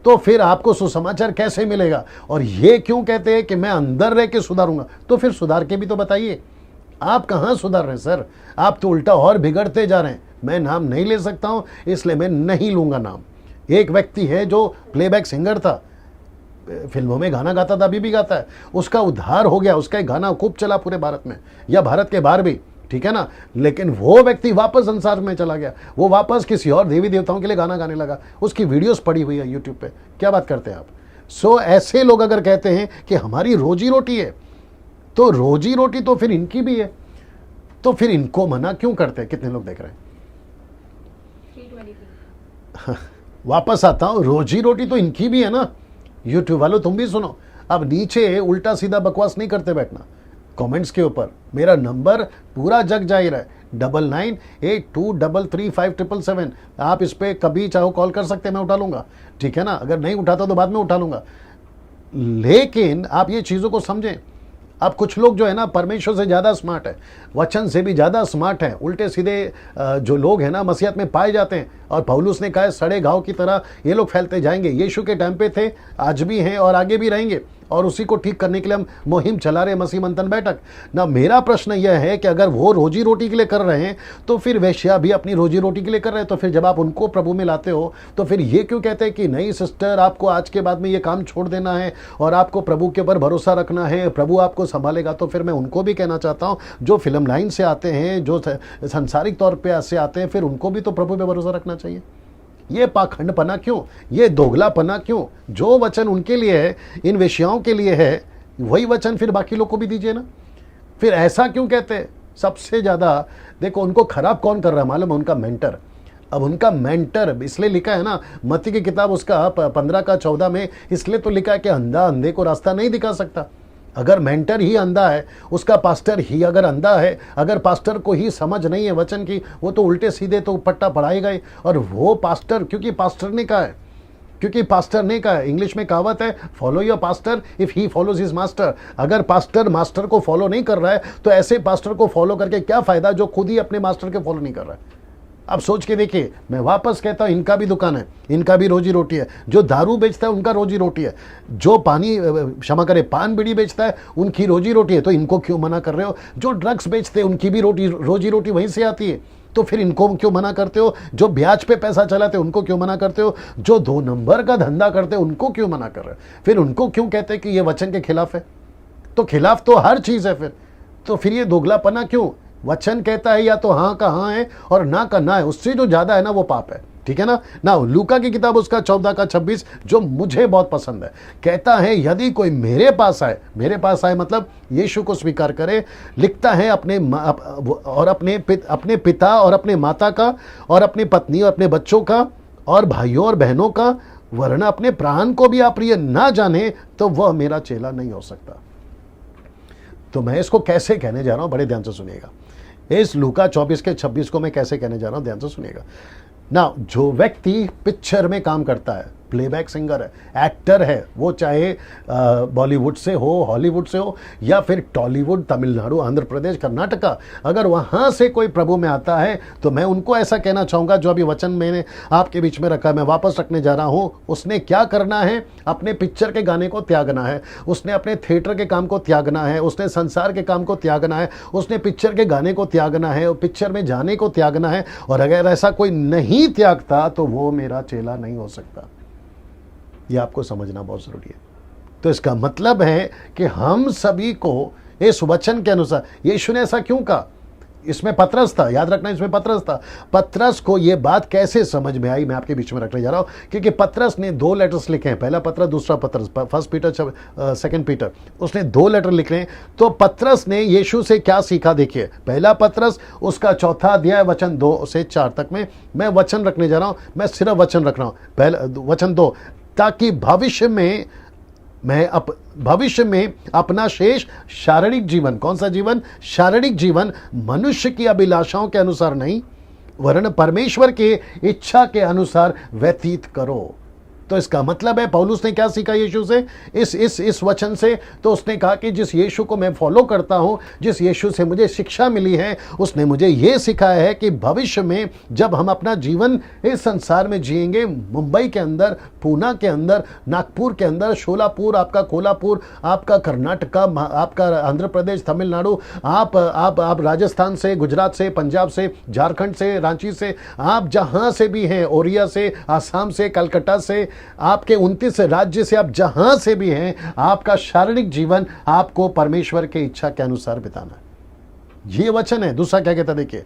A: तो फिर आपको सुसमाचार कैसे मिलेगा? और ये क्यों कहते हैं कि मैं अंदर रह के सुधारूंगा? तो फिर सुधार के भी तो बताइए। आप कहाँ सुधार रहे हैं सर? आप तो उल्टा और बिगड़ते जा रहे हैं। मैं नाम नहीं ले सकता हूं, इसलिए मैं नहीं लूंगा नाम। एक व्यक्ति है जो प्लेबैक सिंगर था, फिल्मों में गाना गाता था, अभी भी गाता है, उसका उद्धार हो गया, उसका एक गाना खूब चला पूरे भारत में या भारत के बाहर भी, ठीक है ना। लेकिन वो व्यक्ति वापस संसार में चला गया, वो वापस किसी और देवी देवताओं के लिए गाना गाने लगा। उसकी वीडियोस पड़ी हुई है यूट्यूब पे। क्या बात करते हैं आप? सो ऐसे लोग अगर कहते हैं कि हमारी रोजी रोटी है, तो रोजी रोटी तो फिर इनकी भी है, तो फिर इनको मना क्यों करते हैं? कितने लोग देख रहे हैं? वापस आता हूं, रोजी रोटी तो इनकी भी है ना। यूट्यूब वालों तुम भी सुनो, अब नीचे उल्टा सीधा बकवास नहीं करते बैठना कमेंट्स के ऊपर। मेरा नंबर पूरा जग जाहिर है, 9982335777। आप इस पे कभी चाहो कॉल कर सकते हैं, मैं उठा लूंगा, ठीक है ना। अगर नहीं उठाता तो बाद में उठा लूंगा। लेकिन आप ये चीज़ों को समझें। अब कुछ लोग जो है ना परमेश्वर से ज़्यादा स्मार्ट है, वचन से भी ज़्यादा स्मार्ट है, उल्टे सीधे जो लोग हैं ना मसीहत में पाए जाते हैं। और पौलुस ने कहा है सड़े घाव की तरह ये लोग फैलते जाएंगे। यीशु के टाइम पे थे, आज भी हैं और आगे भी रहेंगे, और उसी को ठीक करने के लिए हम मुहिम चला रहे मसीह मंथन बैठक ना। मेरा प्रश्न यह है कि अगर वो रोजी रोटी के लिए कर रहे हैं तो फिर वेश्या भी अपनी रोजी रोटी के लिए कर रहे हैं। तो फिर जब आप उनको प्रभु में लाते हो तो फिर ये क्यों कहते हैं कि नहीं सिस्टर, आपको आज के बाद में ये काम छोड़ देना है और आपको प्रभु के ऊपर भरोसा रखना है, प्रभु आपको संभालेगा? तो फिर मैं उनको भी कहना चाहता हूँ जो फिल्म लाइन से आते हैं, जो संसारिक तौर पर से आते हैं, फिर उनको भी तो प्रभु पे भरोसा रखना चाहिए। ये पाखंडपना क्यों, ये दोगलापना क्यों? जो वचन उनके लिए है, इन विषयों के लिए है, वही वचन फिर बाकी लोग को भी दीजिए ना। फिर ऐसा क्यों कहते हैं? सबसे ज़्यादा देखो उनको खराब कौन कर रहा है मालूम है? उनका मेंटर। अब उनका मेंटर इसलिए लिखा है ना, मत्ती की किताब उसका 15:14 में इसलिए तो लिखा है कि अंधा अंधे को रास्ता नहीं दिखा सकता। अगर मेंटर ही अंधा है, उसका पास्टर ही अगर अंधा है, अगर पास्टर को ही समझ नहीं है वचन की, वो तो उल्टे सीधे तो पट्टा पढ़ाएगा ही। और वो पास्टर, क्योंकि पास्टर ने कहा है, इंग्लिश में कहावत है, follow your pastor if he follows his master. अगर पास्टर मास्टर को फॉलो नहीं कर रहा है तो ऐसे पास्टर को फॉलो करके क्या फायदा जो खुद ही अपने मास्टर के फॉलो नहीं कर रहा है? अब सोच के देखिए। मैं वापस कहता हूं, इनका भी दुकान है, इनका भी रोजी रोटी है। जो दारू बेचता है उनका रोजी रोटी है, जो पान बीड़ी बेचता है उनकी रोजी रोटी है। तो इनको क्यों मना कर रहे हो? जो ड्रग्स बेचते हैं उनकी भी रोजी रोटी वहीं से आती है। तो फिर इनको क्यों मना करते हो? जो ब्याज पे पैसा चलाते उनको क्यों मना करते हो? जो 2 नंबर का धंधा करते उनको क्यों मना कर रहे हो? फिर उनको क्यों कहते हैं कि ये वचन के खिलाफ है? तो खिलाफ तो हर चीज है फिर। तो फिर ये दोगलापना क्यों? वचन कहता है या तो हाँ का हाँ है और ना का ना है, उससे जो ज्यादा है ना वो पाप है, ठीक है ना। ना लूका की किताब उसका 14:26 जो मुझे बहुत पसंद है, कहता है यदि कोई मेरे पास आए मतलब यीशु को स्वीकार करे, लिखता है अपने पिता और अपने माता का और अपनी पत्नी और अपने बच्चों का और भाइयों और बहनों का, वरना अपने प्राण को भी अप्रिय ना जाने, तो वह मेरा चेला नहीं हो सकता। तो मैं इसको कैसे कहने जा रहा हूं, बड़े ध्यान से सुनिएगा। इस लूका 24:26 को मैं कैसे कहने जा रहा हूं, ध्यान से सुनिएगा ना। जो व्यक्ति पिक्चर में काम करता है, प्लेबैक सिंगर है, एक्टर है, वो चाहे बॉलीवुड से हो, हॉलीवुड से हो, या फिर टॉलीवुड, तमिलनाडु, आंध्र प्रदेश, कर्नाटका, अगर वहाँ से कोई प्रभु में आता है तो मैं उनको ऐसा कहना चाहूँगा, जो अभी वचन मैंने आपके बीच में रखा, मैं वापस रखने जा रहा हूँ। उसने क्या करना है? अपने पिक्चर के गाने को त्यागना है, उसने अपने थिएटर के काम को त्यागना है, उसने संसार के काम को त्यागना है, उसने पिक्चर के गाने को त्यागना है, पिक्चर में जाने को त्यागना है। और अगर ऐसा कोई नहीं त्यागता तो वो मेरा चेला नहीं हो सकता। ये आपको समझना बहुत जरूरी है। तो इसका मतलब है कि हम सभी को इस वचन के अनुसार, यीशु ने ऐसा क्यों कहा? इसमें पतरस था, याद रखना इसमें पतरस था। पतरस को ये बात कैसे समझ में आई मैं आपके बीच में रखने जा रहा हूँ, क्योंकि पतरस ने 2 लेटर्स लिखे हैं, पहला पत्र दूसरा पतरस, फर्स्ट पीटर सेकंड पीटर, उसने 2 लेटर लिखे हैं। तो पतरस ने यीशु से क्या सीखा देखिए, पहला पतरस उसका 4 अध्याय वचन 2 से 4 तक में मैं वचन रखने जा रहा हूँ, मैं सिर्फ वचन रख रहा हूँ। पहला वचन 2, ताकि भविष्य में अपना शेष शारीरिक जीवन, कौन सा जीवन, शारीरिक जीवन, मनुष्य की अभिलाषाओं के अनुसार नहीं वरन परमेश्वर की इच्छा के अनुसार व्यतीत करो। तो इसका मतलब है पौलुस ने क्या सीखा यीशु से, इस वचन से, तो उसने कहा कि जिस यीशु को मैं फॉलो करता हूं, जिस यीशु से मुझे शिक्षा मिली है, उसने मुझे यह सिखाया है कि भविष्य में जब हम अपना जीवन इस संसार में जिएंगे, मुंबई के अंदर, पूना के अंदर, नागपुर के अंदर, शोलापुर, आपका कोल्हापुर, आपका कर्नाटका, आपका आंध्र प्रदेश, तमिलनाडु, आप राजस्थान से, गुजरात से, पंजाब से, झारखंड से, रांची से, आप जहां से भी हैं, ओरिया से, आसाम से, कलकत्ता से, आपके 29 राज्य से, आप जहां से भी हैं, आपका शारीरिक जीवन आपको परमेश्वर के इच्छा के अनुसार बिताना है। ये वचन है। दूसरा क्या कहता देखिए,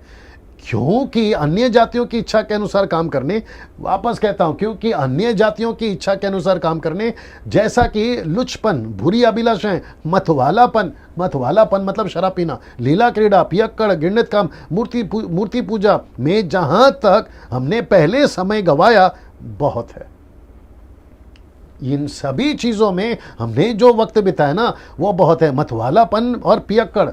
A: क्योंकि अन्य जातियों की इच्छा के अनुसार काम करने, वापस कहता हूं, क्योंकि अन्य जातियों की इच्छा के अनुसार काम करने, जैसा कि लुचपन, बुरी अभिलाषाएं, मतवालापन मतलब शराब पीना, लीला क्रीड़ा, पियक्कड़, घृणित काम, मूर्ति पूजा में जहां तक हमने पहले समय गवाया बहुत है। इन सभी चीजों में हमने जो वक्त बिताया ना वो बहुत है। मतवालापन और पियक्कड़,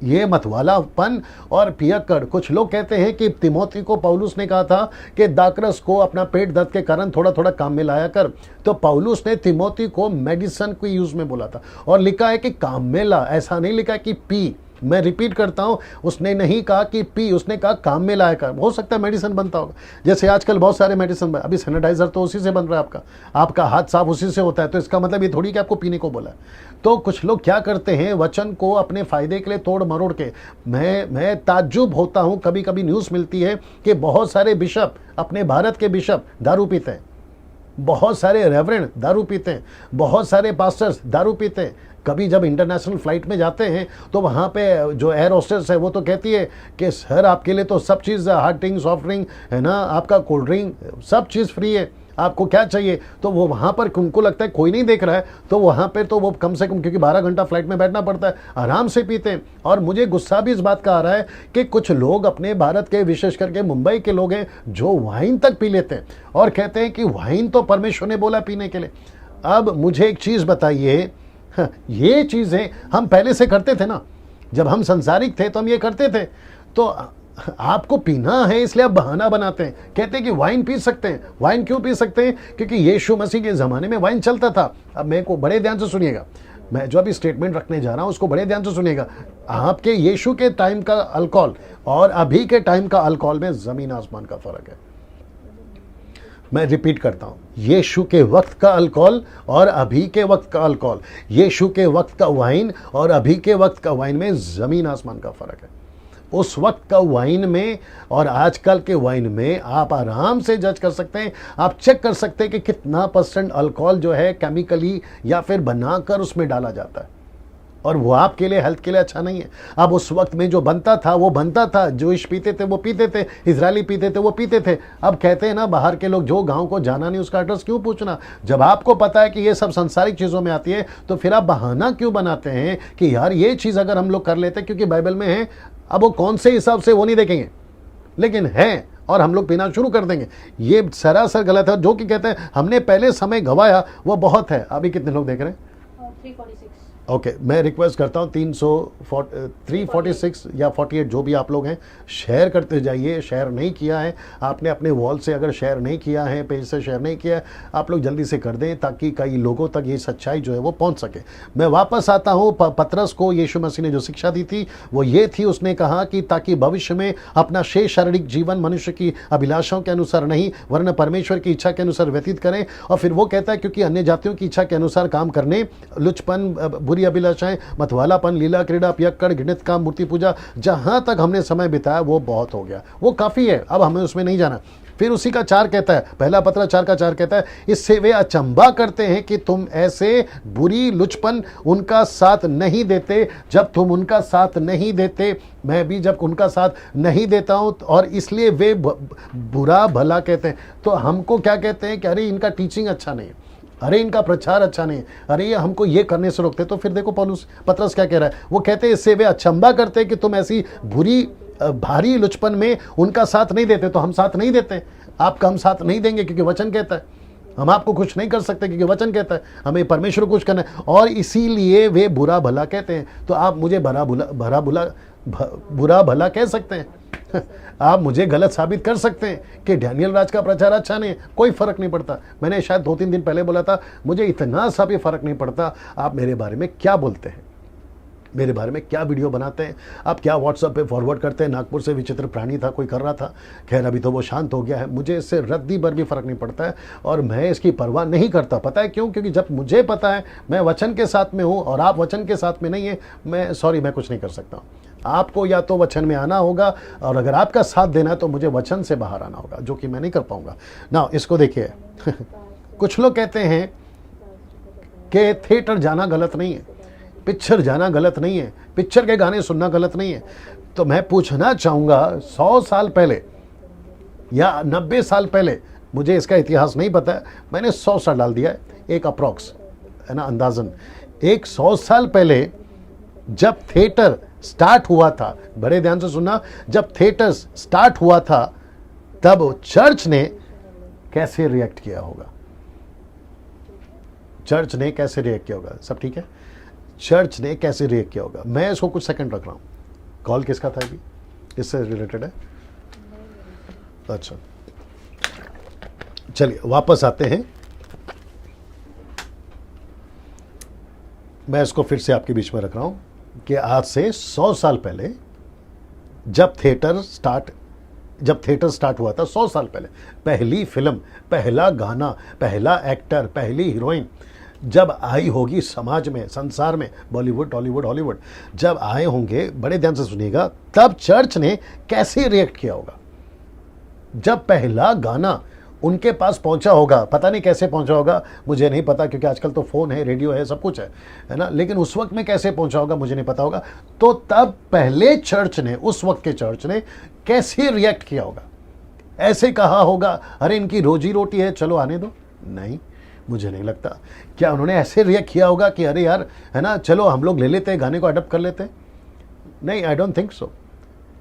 A: ये मतवालापन और पियक्कड़, कुछ लोग कहते हैं कि तिमोथी को पौलुस ने कहा था कि दाकरस को अपना पेट दर्द के कारण थोड़ा थोड़ा काम में लाया कर, तो पौलुस ने तिमोथी को मेडिसिन को यूज में बोला था, और लिखा है कि काम में ला, ऐसा नहीं लिखा कि पी। मैं रिपीट करता हूं, उसने नहीं कहा कि पी, उसने कहा काम में लाया कर। हो सकता है मेडिसिन बनता होगा, जैसे आजकल बहुत सारे मेडिसिन, अभी सैनिटाइजर तो उसी से बन रहा है, आपका हाथ साफ उसी से होता है, तो इसका मतलब ये थोड़ी कि आपको पीने को बोला है। तो कुछ लोग क्या करते हैं, वचन को अपने फायदे के लिए तोड़ मरोड़ के, मैं ताज्जुब होता हूं, कभी कभी न्यूज़ मिलती है कि बहुत सारे बिशप, अपने भारत के बिशप दारू पीते हैं, बहुत सारे रेवरेंड दारू पीते हैं, बहुत सारे पास्टर्स दारू पीते हैं। कभी जब इंटरनेशनल फ्लाइट में जाते हैं तो वहाँ पे जो एयर होस्टेस है वो तो कहती है कि सर आपके लिए तो सब चीज़, हार्ड ड्रिंक, सॉफ्ट ड्रिंक है ना, आपका कोल्ड ड्रिंक, सब चीज़ फ्री है, आपको क्या चाहिए। तो वो वहाँ पर उनको लगता है कोई नहीं देख रहा है, तो वहाँ पे तो वो कम से कम, क्योंकि 12 घंटा फ्लाइट में बैठना पड़ता है, आराम से पीते हैं। और मुझे गुस्सा भी इस बात का आ रहा है कि कुछ लोग अपने भारत के, विशेष करके मुंबई के लोग हैं, जो वाइन तक पी लेते हैं और कहते हैं कि वाइन तो परमेश्वर ने बोला पीने के लिए। अब मुझे एक चीज़ बताइए, ये चीज़ें हम पहले से करते थे ना, जब हम संसारिक थे तो हम ये करते थे। तो आपको पीना है इसलिए आप बहाना बनाते हैं, कहते हैं कि वाइन पी सकते हैं। वाइन क्यों पी सकते हैं? क्योंकि यीशु मसीह के ज़माने में वाइन चलता था। अब मेरे को बड़े ध्यान से सुनिएगा, मैं जो अभी स्टेटमेंट रखने जा रहा हूँ उसको बड़े ध्यान से सुनिएगा। आपके यीशु के टाइम का अल्कोहल और अभी के टाइम का अल्कोहल में ज़मीन आसमान का फ़र्क है। मैं रिपीट करता हूं, यीशु के वक्त का अल्कोहल और अभी के वक्त का अल्कोहल, यीशु के वक्त का वाइन और अभी के वक्त का वाइन में ज़मीन आसमान का फ़र्क है। उस वक्त का वाइन में और आजकल के वाइन में आप आराम से जज कर सकते हैं, आप चेक कर सकते हैं कि कितना % अल्कोहल जो है केमिकली या फिर बनाकर उसमें डाला जाता है, और वो आपके लिए, हेल्थ के लिए अच्छा नहीं है। अब उस वक्त में जो बनता था वो बनता था, जोइश पीते थे वो पीते थे, इजरायली पीते थे वो पीते थे। अब कहते हैं ना, बाहर के लोग, जो गांव को जाना नहीं उसका एड्रेस क्यों पूछना। जब आपको पता है कि ये सब संसारिक चीज़ों में आती है तो फिर आप बहाना क्यों बनाते हैं कि यार ये चीज़ अगर हम लोग कर लेते क्योंकि बाइबल में है। अब वो कौन से हिसाब से वो नहीं देखेंगे, लेकिन है, और हम लोग पीना शुरू कर देंगे। ये सरासर गलत है। जो कि कहते हैं हमने पहले समय गवाया वो बहुत है। अभी कितने लोग देख रहे हैं?
B: 346।
A: ओके, मैं रिक्वेस्ट करता हूँ 346 या 48 जो भी आप लोग हैं, शेयर करते जाइए। शेयर नहीं किया है आपने अपने वॉल से, अगर शेयर नहीं किया है, पेज से शेयर नहीं किया है, आप लोग जल्दी से कर दें ताकि कई लोगों तक ये सच्चाई जो है वो पहुंच सके। मैं वापस आता हूँ, पतरस को यीशु मसीह ने जो शिक्षा दी थी वो ये थी, उसने कहा कि ताकि भविष्य में अपना शेष शारीरिक जीवन मनुष्य की अभिलाषाओं के अनुसार नहीं वरन परमेश्वर की इच्छा के अनुसार व्यतीत करें। और फिर वो कहता है क्योंकि अन्य जातियों की इच्छा के अनुसार काम करने, लुचपन, बुरी अभिलाषाएं, मतवालापन, लीला क्रीड़ा, पियक्कड़, घृणित काम, मूर्ति पूजा, जहां तक हमने समय बिताया वो बहुत हो गया, वो काफी है, अब हमें उसमें नहीं जाना। फिर उसी का 4 कहता है, पहला पत्राचार का 4 कहता है, इससे वे अचंभा करते हैं कि तुम ऐसे बुरी लुचपन उनका साथ नहीं देते। जब तुम उनका साथ नहीं देते, मैं भी जब उनका साथ नहीं देता हूं, और इसलिए वे बुरा भला कहते हैं। तो हमको क्या कहते हैं कि अरे इनका टीचिंग अच्छा नहीं है, अरे इनका प्रचार अच्छा नहीं है, अरे ये हमको ये करने से रोकते। तो फिर देखो पौलुस पतरस क्या कह रहा है, वो कहते हैं इससे वे अचंभा करते हैं कि तुम ऐसी बुरी भारी लुचपन में उनका साथ नहीं देते। तो हम साथ नहीं देते, आपका हम साथ नहीं देंगे, क्योंकि वचन कहता है। हम आपको कुछ नहीं कर सकते, क्योंकि वचन कहता है हमें परमेश्वर को कुछ करना है, और इसीलिए वे बुरा भला कहते हैं। तो आप मुझे बुरा भला कह सकते हैं आप मुझे गलत साबित कर सकते हैं कि डैनियल राज का प्रचार अच्छा नहीं है, कोई फर्क नहीं पड़ता। मैंने शायद 2-3 दिन पहले बोला था, मुझे इतना सा भी फर्क नहीं पड़ता आप मेरे बारे में क्या बोलते हैं, मेरे बारे में क्या वीडियो बनाते हैं, आप क्या व्हाट्सएप पे फॉरवर्ड करते हैं। नागपुर से विचित्र प्राणी था, कोई कर रहा था, खैर अभी तो वो शांत हो गया है। मुझे इससे रद्दी भर भी फर्क नहीं पड़ता है, और मैं इसकी परवाह नहीं करता। पता है क्यों? क्योंकि जब मुझे पता है मैं वचन के साथ में हूँ और आप वचन के साथ में नहीं है, मैं कुछ नहीं कर सकता हूँ। आपको या तो वचन में आना होगा, और अगर आपका साथ देना है तो मुझे वचन से बाहर आना होगा, जो कि मैं नहीं कर पाऊंगा ना। इसको देखिए कुछ लोग कहते हैं कि थिएटर जाना गलत नहीं है, पिक्चर जाना गलत नहीं है, पिक्चर के गाने सुनना गलत नहीं है। तो मैं पूछना चाहूँगा 100 साल पहले या 90 साल पहले, मुझे इसका इतिहास नहीं पता है, मैंने 100 साल डाल दिया है, एक अप्रॉक्स है ना, अंदाजन 100 साल पहले जब थिएटर स्टार्ट हुआ था, बड़े ध्यान से सुनना, जब थिएटर स्टार्ट हुआ था तब चर्च ने कैसे रिएक्ट किया होगा? चर्च ने कैसे रिएक्ट किया होगा? सब ठीक है? चर्च ने कैसे रिएक्ट किया होगा? मैं इसको कुछ सेकंड रख रहा हूं। कॉल किसका था अभी? इससे रिलेटेड है? अच्छा चलिए वापस आते हैं। मैं इसको फिर से आपके बीच में रख रहा हूं कि आज से 100 साल पहले जब थिएटर स्टार्ट हुआ था, 100 साल पहले पहली फिल्म, पहला गाना, पहला एक्टर, पहली हीरोइन जब आई होगी समाज में, संसार में, बॉलीवुड, टॉलीवुड, हॉलीवुड जब आए होंगे, बड़े ध्यान से सुनिएगा, तब चर्च ने कैसे रिएक्ट किया होगा? जब पहला गाना उनके पास पहुंचा होगा, पता नहीं कैसे पहुंचा होगा, मुझे नहीं पता, क्योंकि आजकल तो फ़ोन है, रेडियो है, सब कुछ है ना, लेकिन उस वक्त में कैसे पहुंचा होगा मुझे नहीं पता होगा। तो तब पहले चर्च ने, उस वक्त के चर्च ने कैसे रिएक्ट किया होगा? ऐसे कहा होगा अरे इनकी रोजी रोटी है, चलो आने दो? नहीं, मुझे नहीं लगता। क्या उन्होंने ऐसे रिएक्ट किया होगा कि अरे यार है ना, चलो हम लोग ले लेते हैं, गाने को अडॉप्ट कर लेते हैं? नहीं, आई डोंट थिंक सो।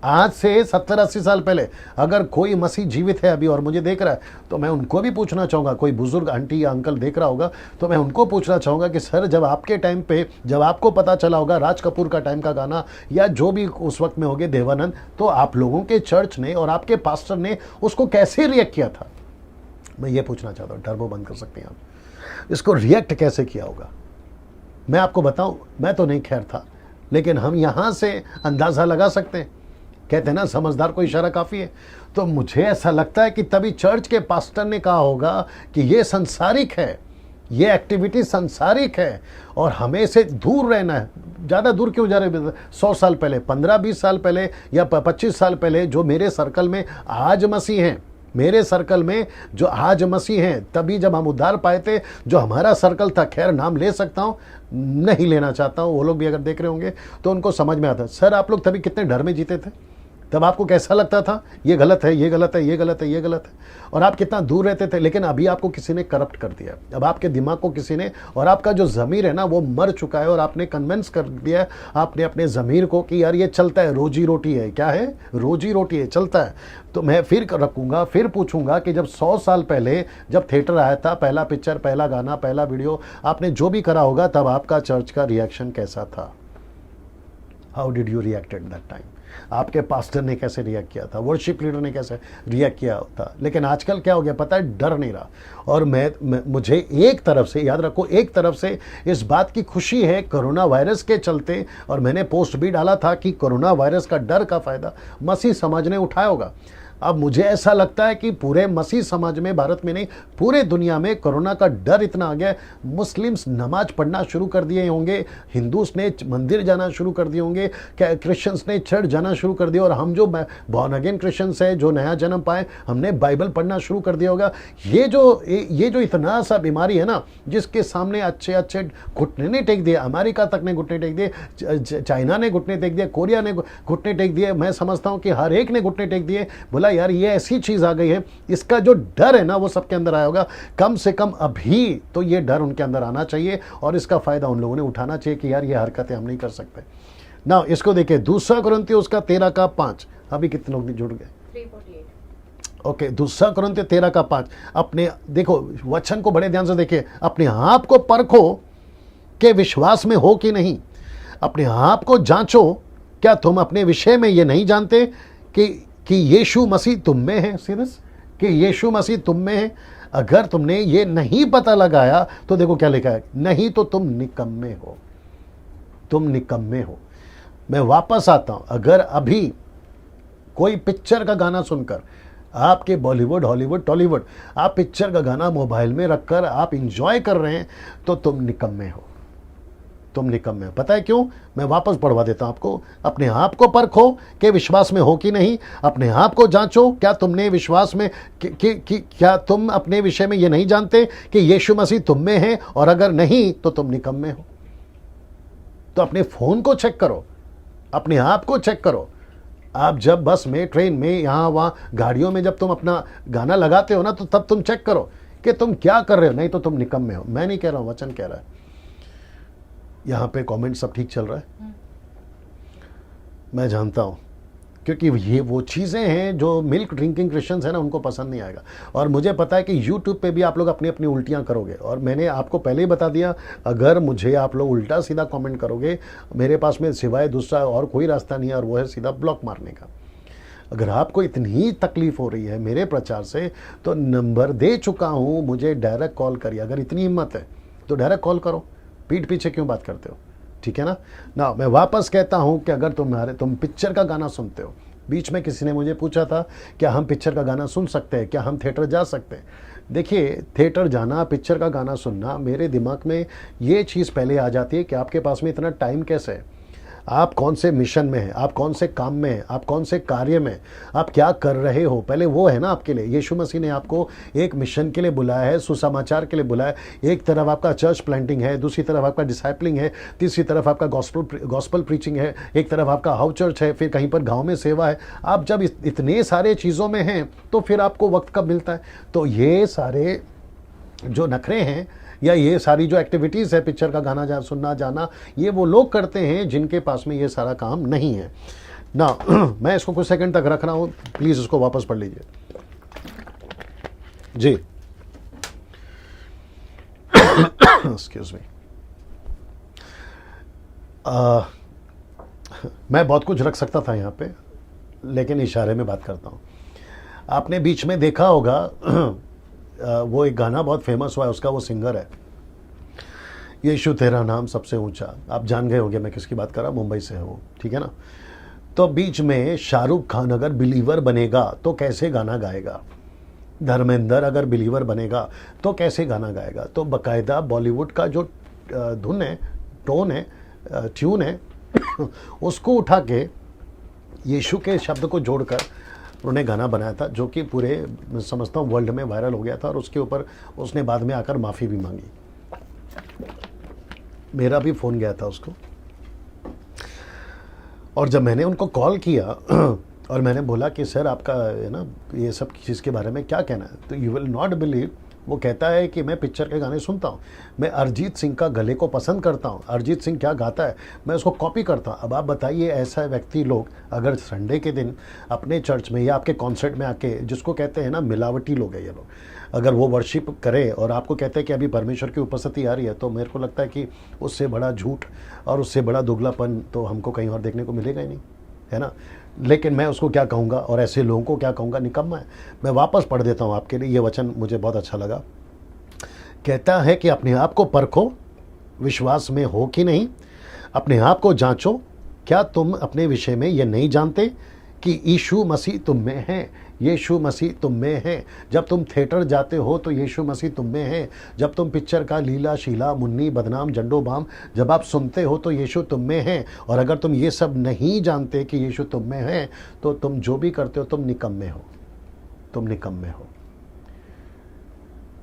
A: आज से 70-80 साल पहले अगर कोई मसीह जीवित है अभी और मुझे देख रहा है, तो मैं उनको भी पूछना चाहूँगा, कोई बुजुर्ग आंटी या अंकल देख रहा होगा तो मैं उनको पूछना चाहूँगा कि सर, जब आपके टाइम पे, जब आपको पता चला होगा राज कपूर का टाइम का गाना या जो भी उस वक्त में हो गए, देवानंद, तो आप लोगों के चर्च ने और आपके पास्टर ने उसको कैसे रिएक्ट किया था? मैं ये पूछना चाहता हूँ। टर्बो बंद कर सकते हैं आप। इसको रिएक्ट कैसे किया होगा? मैं आपको बताऊँ, मैं तो नहीं खैर था, लेकिन हम यहाँ से अंदाज़ा लगा सकते हैं। कहते हैं ना, समझदार को इशारा काफ़ी है। तो मुझे ऐसा लगता है कि तभी चर्च के पास्टर ने कहा होगा कि ये संसारिक है, ये एक्टिविटी संसारिक है और हमें से दूर रहना है। ज़्यादा दूर क्यों जा रहे? 100 साल पहले, 15-20 साल पहले या 25 साल पहले जो मेरे सर्कल में आज मसीह हैं, मेरे सर्कल में जो आज मसीह हैं, तभी जब हम उद्धार पाए थे, जो हमारा सर्कल था, खैर नाम ले सकता हूँ, नहीं लेना चाहता हूँ, वो लोग भी अगर देख रहे होंगे तो उनको समझ में आता है। सर, आप लोग तभी कितने डर में जीते थे? तब आपको कैसा लगता था ये गलत है, ये गलत है, ये गलत है, ये गलत है, और आप कितना दूर रहते थे। लेकिन अभी आपको किसी ने करप्ट कर दिया, अब आपके दिमाग को किसी ने, और आपका जो ज़मीर है ना वो मर चुका है, और आपने कन्विंस कर दिया आपने अपने ज़मीर को कि यार ये चलता है, रोजी रोटी है। क्या है? रोजी रोटी है, चलता है। तो मैं फिर रखूँगा, फिर पूछूंगा कि जब 100 साल पहले जब थिएटर आया था, पहला पिक्चर, पहला गाना, पहला वीडियो, आपने जो भी करा होगा, तब आपका चर्च का रिएक्शन कैसा था? How did you react at that time? आपके पास्टर ने कैसे रिएक्ट किया था? वर्शिप लीडर ने कैसे रिएक्ट किया था? लेकिन आजकल क्या हो गया पता है? डर नहीं रहा। और मुझे एक तरफ से, याद रखो, एक तरफ से इस बात की खुशी है कोरोना वायरस के चलते, और मैंने पोस्ट भी डाला था कि कोरोना वायरस का डर का फ़ायदा मसीह समाज ने उठाया होगा। अब मुझे ऐसा लगता है कि पूरे मसीह समाज में, भारत में नहीं पूरे दुनिया में कोरोना का डर इतना आ गया है। मुस्लिम्स नमाज पढ़ना शुरू कर दिए होंगे, हिंदूस ने मंदिर जाना शुरू कर दिए होंगे, क्रिश्चियंस ने चर्च जाना शुरू कर दिया, और हम जो बॉर्न अगेन क्रिश्चियंस है, जो नया जन्म पाए, हमने बाइबल पढ़ना शुरू कर दिया होगा। ये जो इतना सा बीमारी है ना, जिसके सामने अच्छे अच्छे घुटने ने टेक दिए, अमेरिका तक ने घुटने टेक दिए, चाइना ने घुटने टेक दिए, कोरिया ने घुटने टेक दिए, मैं समझता हूँ कि हर एक ने घुटने टेक दिए। बोला यार ये ऐसी चीज आ गई है, इसका जो डर है ना वो सबके अंदर आया होगा। कम से कम अभी तो ये डर उनके अंदर आना चाहिए, और इसका फायदा उन लोगों ने उठाना चाहिए कि यार ये हरकतें हम नहीं कर सकते ना। इसको देखिए, 2 कुरिन्थियों उसका 13 का 5। अभी कितने लोग जुड़ गए?
B: 348।
A: ओके, 2 कुरिन्थियों 13 का 5। अपने देखो वचन को बड़े ध्यान से देखिए। अपने आप को परखो कि विश्वास में हो कि नहीं, अपने आप को जांचो, क्या तुम अपने विषय में ये नहीं जानते कि यीशु मसीह तुम में है? सीरियस, कि यीशु मसीह तुम में है। अगर तुमने ये नहीं पता लगाया तो देखो क्या लिखा है, नहीं तो तुम निकम्मे हो, तुम निकम्मे हो। मैं वापस आता हूं, अगर अभी कोई पिक्चर का गाना सुनकर आपके बॉलीवुड, हॉलीवुड, टॉलीवुड, आप पिक्चर का गाना मोबाइल में रखकर आप इंजॉय कर रहे हैं, तो तुम निकम्मे हो, तुम निकम्मे हो। पता है क्यों? मैं वापस पढ़वा देता हूं आपको। अपने आप को परखो कि विश्वास में हो कि नहीं, अपने आप को जांचो, क्या तुमने विश्वास में क्या तुम अपने विषय में ये नहीं जानते कि यीशु मसीह तुम में है, और अगर नहीं तो तुम निकम्मे हो। तो अपने फोन को चेक करो, अपने आप को चेक करो। आप जब बस में, ट्रेन में, यहां वहां गाड़ियों में जब तुम अपना गाना लगाते हो ना, तो तब तुम चेक करो कि तुम क्या कर रहे हो, नहीं तो तुम निकम्मे हो। मैं नहीं कह रहा हूं, वचन कह रहा है। यहाँ पे कमेंट सब ठीक चल रहा है, मैं जानता हूँ, क्योंकि ये वो चीज़ें हैं जो मिल्क ड्रिंकिंग क्रिश्चियंस है ना, उनको पसंद नहीं आएगा। और मुझे पता है कि यूट्यूब पे भी आप लोग अपनी अपनी उल्टियाँ करोगे, और मैंने आपको पहले ही बता दिया, अगर मुझे आप लोग उल्टा सीधा कमेंट करोगे, मेरे पास में सिवाय दूसरा और कोई रास्ता नहीं है, और वो है सीधा ब्लॉक मारने का। अगर आपको इतनी तकलीफ हो रही है मेरे प्रचार से, तो नंबर दे चुका हूँ, मुझे डायरेक्ट कॉल करिए। अगर इतनी हिम्मत है तो डायरेक्ट कॉल करो, पीठ पीछे क्यों बात करते हो? ठीक है ना। मैं वापस कहता हूं कि अगर तुम पिक्चर का गाना सुनते हो, बीच में किसी ने मुझे पूछा था क्या हम पिक्चर का गाना सुन सकते हैं, क्या हम थिएटर जा सकते हैं? देखिए, थिएटर जाना, पिक्चर का गाना सुनना, मेरे दिमाग में ये चीज़ पहले आ जाती है कि आपके पास में इतना टाइम कैसे है, आप कौन से मिशन में हैं, आप कौन से काम में हैं, आप कौन से कार्य में, आप क्या कर रहे हो, पहले वो है ना आपके लिए। यीशु मसीह ने आपको एक मिशन के लिए बुलाया है, सुसमाचार के लिए बुलाया है। एक तरफ आपका चर्च प्लांटिंग है, दूसरी तरफ आपका डिसाइपलिंग है, तीसरी तरफ आपका गॉस्पल प्रीचिंग है, एक तरफ आपका हाउस चर्च है, फिर कहीं पर गाँव में सेवा है। आप जब इतने सारे चीज़ों में हैं तो फिर आपको वक्त कब मिलता है? तो ये सारे जो नखरे हैं, या ये सारी जो एक्टिविटीज़ है, पिक्चर का गाना सुनना जाना, ये वो लोग करते हैं जिनके पास में ये सारा काम नहीं है ना। मैं इसको कुछ सेकंड तक रख रहा हूँ, प्लीज़ इसको वापस पढ़ लीजिए जी। Excuse me. मैं बहुत कुछ रख सकता था यहाँ पे, लेकिन इशारे में बात करता हूँ। आपने बीच में देखा होगा वो एक गाना बहुत फेमस हुआ है, उसका वो सिंगर है, यीशु तेरा नाम सबसे ऊंचा। आप जान गए होंगे मैं किसकी बात कर रहा हूँ, मुंबई से है वो, ठीक है ना। तो बीच में शाहरुख खान अगर बिलीवर बनेगा तो कैसे गाना गाएगा, धर्मेंद्र अगर बिलीवर बनेगा तो कैसे गाना गाएगा। तो बाकायदा बॉलीवुड का जो धुन है, टोन है, ट्यून है, उसको उठा के यीशु के शब्द को जोड़कर उन्होंने गाना बनाया था, जो कि पूरे समझता हूँ वर्ल्ड में वायरल हो गया था। और उसके ऊपर उसने बाद में आकर माफ़ी भी मांगी। मेरा भी फ़ोन गया था उसको, और जब मैंने उनको कॉल किया और मैंने बोला कि सर आपका है ना ये सब चीज़ के बारे में क्या कहना है, तो यू विल नॉट बिलीव, वो कहता है कि मैं पिक्चर के गाने सुनता हूँ, मैं अरिजीत सिंह का गले को पसंद करता हूँ, अरिजीत सिंह क्या गाता है मैं उसको कॉपी करता हूँ। अब आप बताइए, ऐसा व्यक्ति लोग अगर संडे के दिन अपने चर्च में या आपके कॉन्सर्ट में आके, जिसको कहते हैं ना मिलावटी लोग हैं ये लोग, अगर वो वर्शिप करे और आपको कहते हैं कि अभी परमेश्वर की उपस्थिति आ रही है, तो मेरे को लगता है कि उससे बड़ा झूठ और उससे बड़ा दुगलापन तो हमको कहीं और देखने को मिलेगा ही नहीं, है ना। लेकिन मैं उसको क्या कहूँगा और ऐसे लोगों को क्या कहूँगा, निकम्मा है। मैं वापस पढ़ देता हूँ आपके लिए, ये वचन मुझे बहुत अच्छा लगा। कहता है कि अपने आप को परखो, विश्वास में हो कि नहीं, अपने आप को जांचो, क्या तुम अपने विषय में ये नहीं जानते कि यीशु मसीह तुम में है, यीशु मसीह तुम में है। जब तुम थिएटर जाते हो तो यीशु मसीह तुम में है। जब तुम पिक्चर का लीला शीला मुन्नी बदनाम जंडो बाम जब आप सुनते हो तो यीशु तुम में है। और अगर तुम ये सब नहीं जानते कि यीशु तुम में है तो तुम जो भी करते हो तुम निकम्मे हो, तुम निकम्मे हो।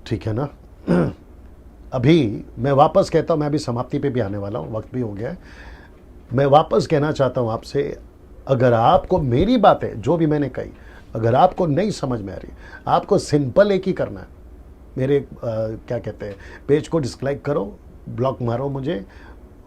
A: ठीक है ना। अभी मैं वापस कहता हूँ, मैं अभी समाप्ति पे भी आने वाला हूँ, वक्त भी हो गया है। मैं वापस कहना चाहता हूँ आपसे, अगर आपको मेरी बातें जो भी मैंने कही अगर आपको नहीं समझ में आ रही, आपको सिंपल एक ही करना है, मेरे क्या कहते हैं पेज को डिसलाइक करो, ब्लॉक मारो मुझे,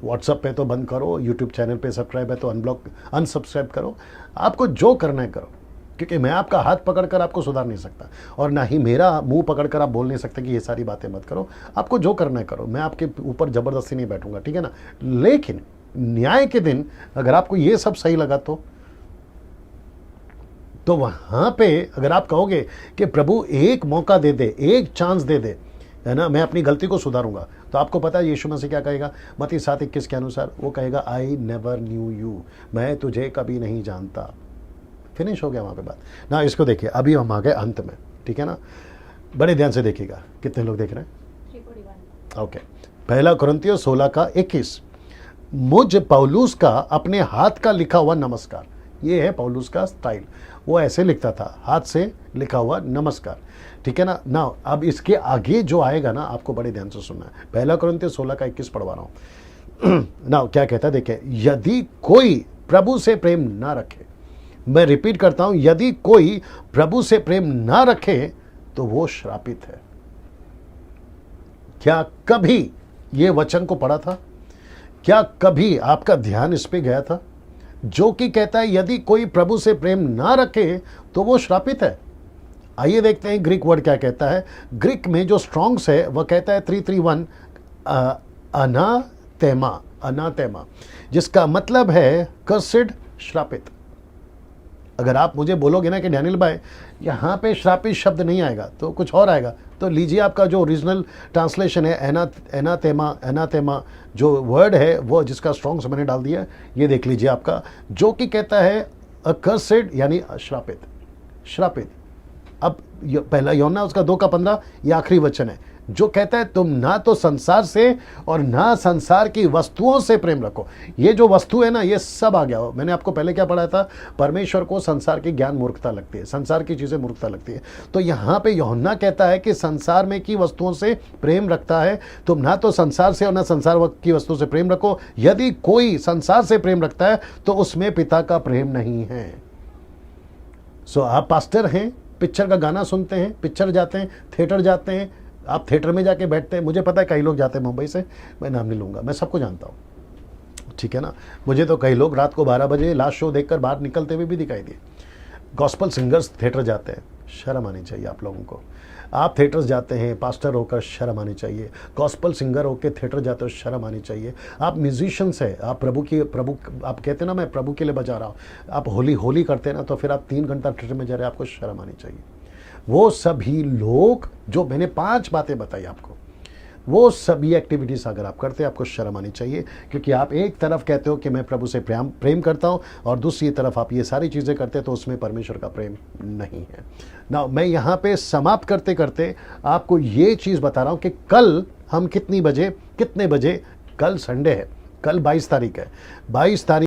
A: व्हाट्सएप पे तो बंद करो, यूट्यूब चैनल पे सब्सक्राइब है तो अनसब्सक्राइब करो। आपको जो करना है करो, क्योंकि मैं आपका हाथ पकड़कर आपको सुधार नहीं सकता और ना ही मेरा मुंह पकड़कर आप बोल नहीं सकते कि ये सारी बातें मत करो। आपको जो करना है करो, मैं आपके ऊपर ज़बरदस्ती नहीं बैठूंगा, ठीक है ना। लेकिन न्याय के दिन अगर आपको ये सब सही लगा तो वहाँ पे अगर आप कहोगे कि प्रभु एक मौका दे दे, एक चांस दे दे, है ना, मैं अपनी गलती को सुधारूंगा, तो आपको पता है यीशु मसीह क्या कहेगा मत्ती 7:21 के अनुसार? वो कहेगा आई नेवर न्यू यू, मैं तुझे कभी नहीं जानता। फिनिश हो गया वहाँ पे बात ना। इसको देखिए, अभी हम आ गए अंत में, ठीक है ना। बड़े ध्यान से देखिएगा, कितने लोग देख रहे हैं?
B: 341।
A: ओके। 1 कुरिन्थियों 16:21, मुझ पौलुस का अपने हाथ का लिखा हुआ नमस्कार। ये है पौलुस का स्टाइल, वो ऐसे लिखता था, हाथ से लिखा हुआ नमस्कार, ठीक है ना। ना अब इसके आगे जो आएगा ना, आपको बड़े ध्यान से सुनना है। 1 कुरिन्थियों 16:21 पढ़वा रहा हूँ ना। क्या कहता है देखिए, यदि कोई प्रभु से प्रेम ना रखे, मैं रिपीट करता हूं, यदि कोई प्रभु से प्रेम ना रखे तो वो श्रापित है। क्या कभी ये वचन को पढ़ा था? क्या कभी आपका ध्यान इस पे गया था, जो कि कहता है यदि कोई प्रभु से प्रेम ना रखे तो वो श्रापित है? आइए देखते हैं ग्रीक वर्ड क्या कहता है। ग्रीक में जो स्ट्रॉन्ग्स है वह कहता है 331 अनाथेमा, अनाथेमा, जिसका मतलब है कर्सिड, श्रापित। अगर आप मुझे बोलोगे ना कि डैनियल भाई यहाँ पे श्रापित शब्द नहीं आएगा तो कुछ और आएगा, तो लीजिए आपका जो ओरिजिनल ट्रांसलेशन है एनाथेमा, एनाथेमा जो वर्ड है वो जिसका स्ट्रॉन्ग्स मैंने डाल दिया, ये देख लीजिए आपका, जो कि कहता है अकर्सेड यानी श्रापित, श्रापित। अब पहला यूहन्ना उसका 2:15 ये आखिरी वचन है जो कहता है तुम ना तो संसार से और ना संसार की वस्तुओं से प्रेम रखो। ये जो वस्तु है ना, ये सब आ गया हो। मैंने आपको पहले क्या पढ़ाया था, परमेश्वर को संसार की ज्ञान मूर्खता लगती है, संसार की चीज़ें मूर्खता लगती है। तो यहाँ पे यूहन्ना कहता है कि संसार में की वस्तुओं से प्रेम रखता है, तुम ना तो संसार से और ना संसार की वस्तु से प्रेम रखो। यदि कोई संसार से प्रेम रखता है तो उसमें पिता का प्रेम नहीं है। सो आप पास्टर हैं, पिक्चर का गाना सुनते हैं, पिक्चर जाते हैं, थिएटर जाते हैं, आप थिएटर में जाके बैठते हैं। मुझे पता है कई लोग जाते हैं मुंबई से, मैं नाम नहीं लूँगा, मैं सबको जानता हूँ, ठीक है ना। मुझे तो कई लोग रात को 12 बजे लास्ट शो देखकर बाहर निकलते हुए भी दिखाई दिए। गॉस्पल सिंगर्स थिएटर जाते हैं, शर्म आनी चाहिए आप लोगों को। आप थिएटर्स जाते हैं पास्टर होकर, शर्म आनी चाहिए। गॉस्पल सिंगर होकर थिएटर जाते हो, शर्म आनी चाहिए। आप म्यूजिशियंस हैं, आप प्रभु आप कहते हैं ना मैं प्रभु के लिए बजा रहा हूँ, आप होली करते हैं ना, तो फिर आप 3 घंटा थिएटर में जा रहे हैं, आपको शर्म आनी चाहिए। वो सभी लोग जो मैंने 5 बातें बताई आपको, वो सभी एक्टिविटीज़ अगर आप करते हैं आपको शर्म आनी चाहिए, क्योंकि आप एक तरफ कहते हो कि मैं प्रभु से प्रेम करता हूं और दूसरी तरफ आप ये सारी चीज़ें करते हैं, तो उसमें परमेश्वर का प्रेम नहीं है ना। मैं यहाँ पे समाप्त करते करते आपको ये चीज़ बता रहा हूँ कि कल हम कितने बजे, कल संडे है, कल 22 तारीख है, 22 तारीख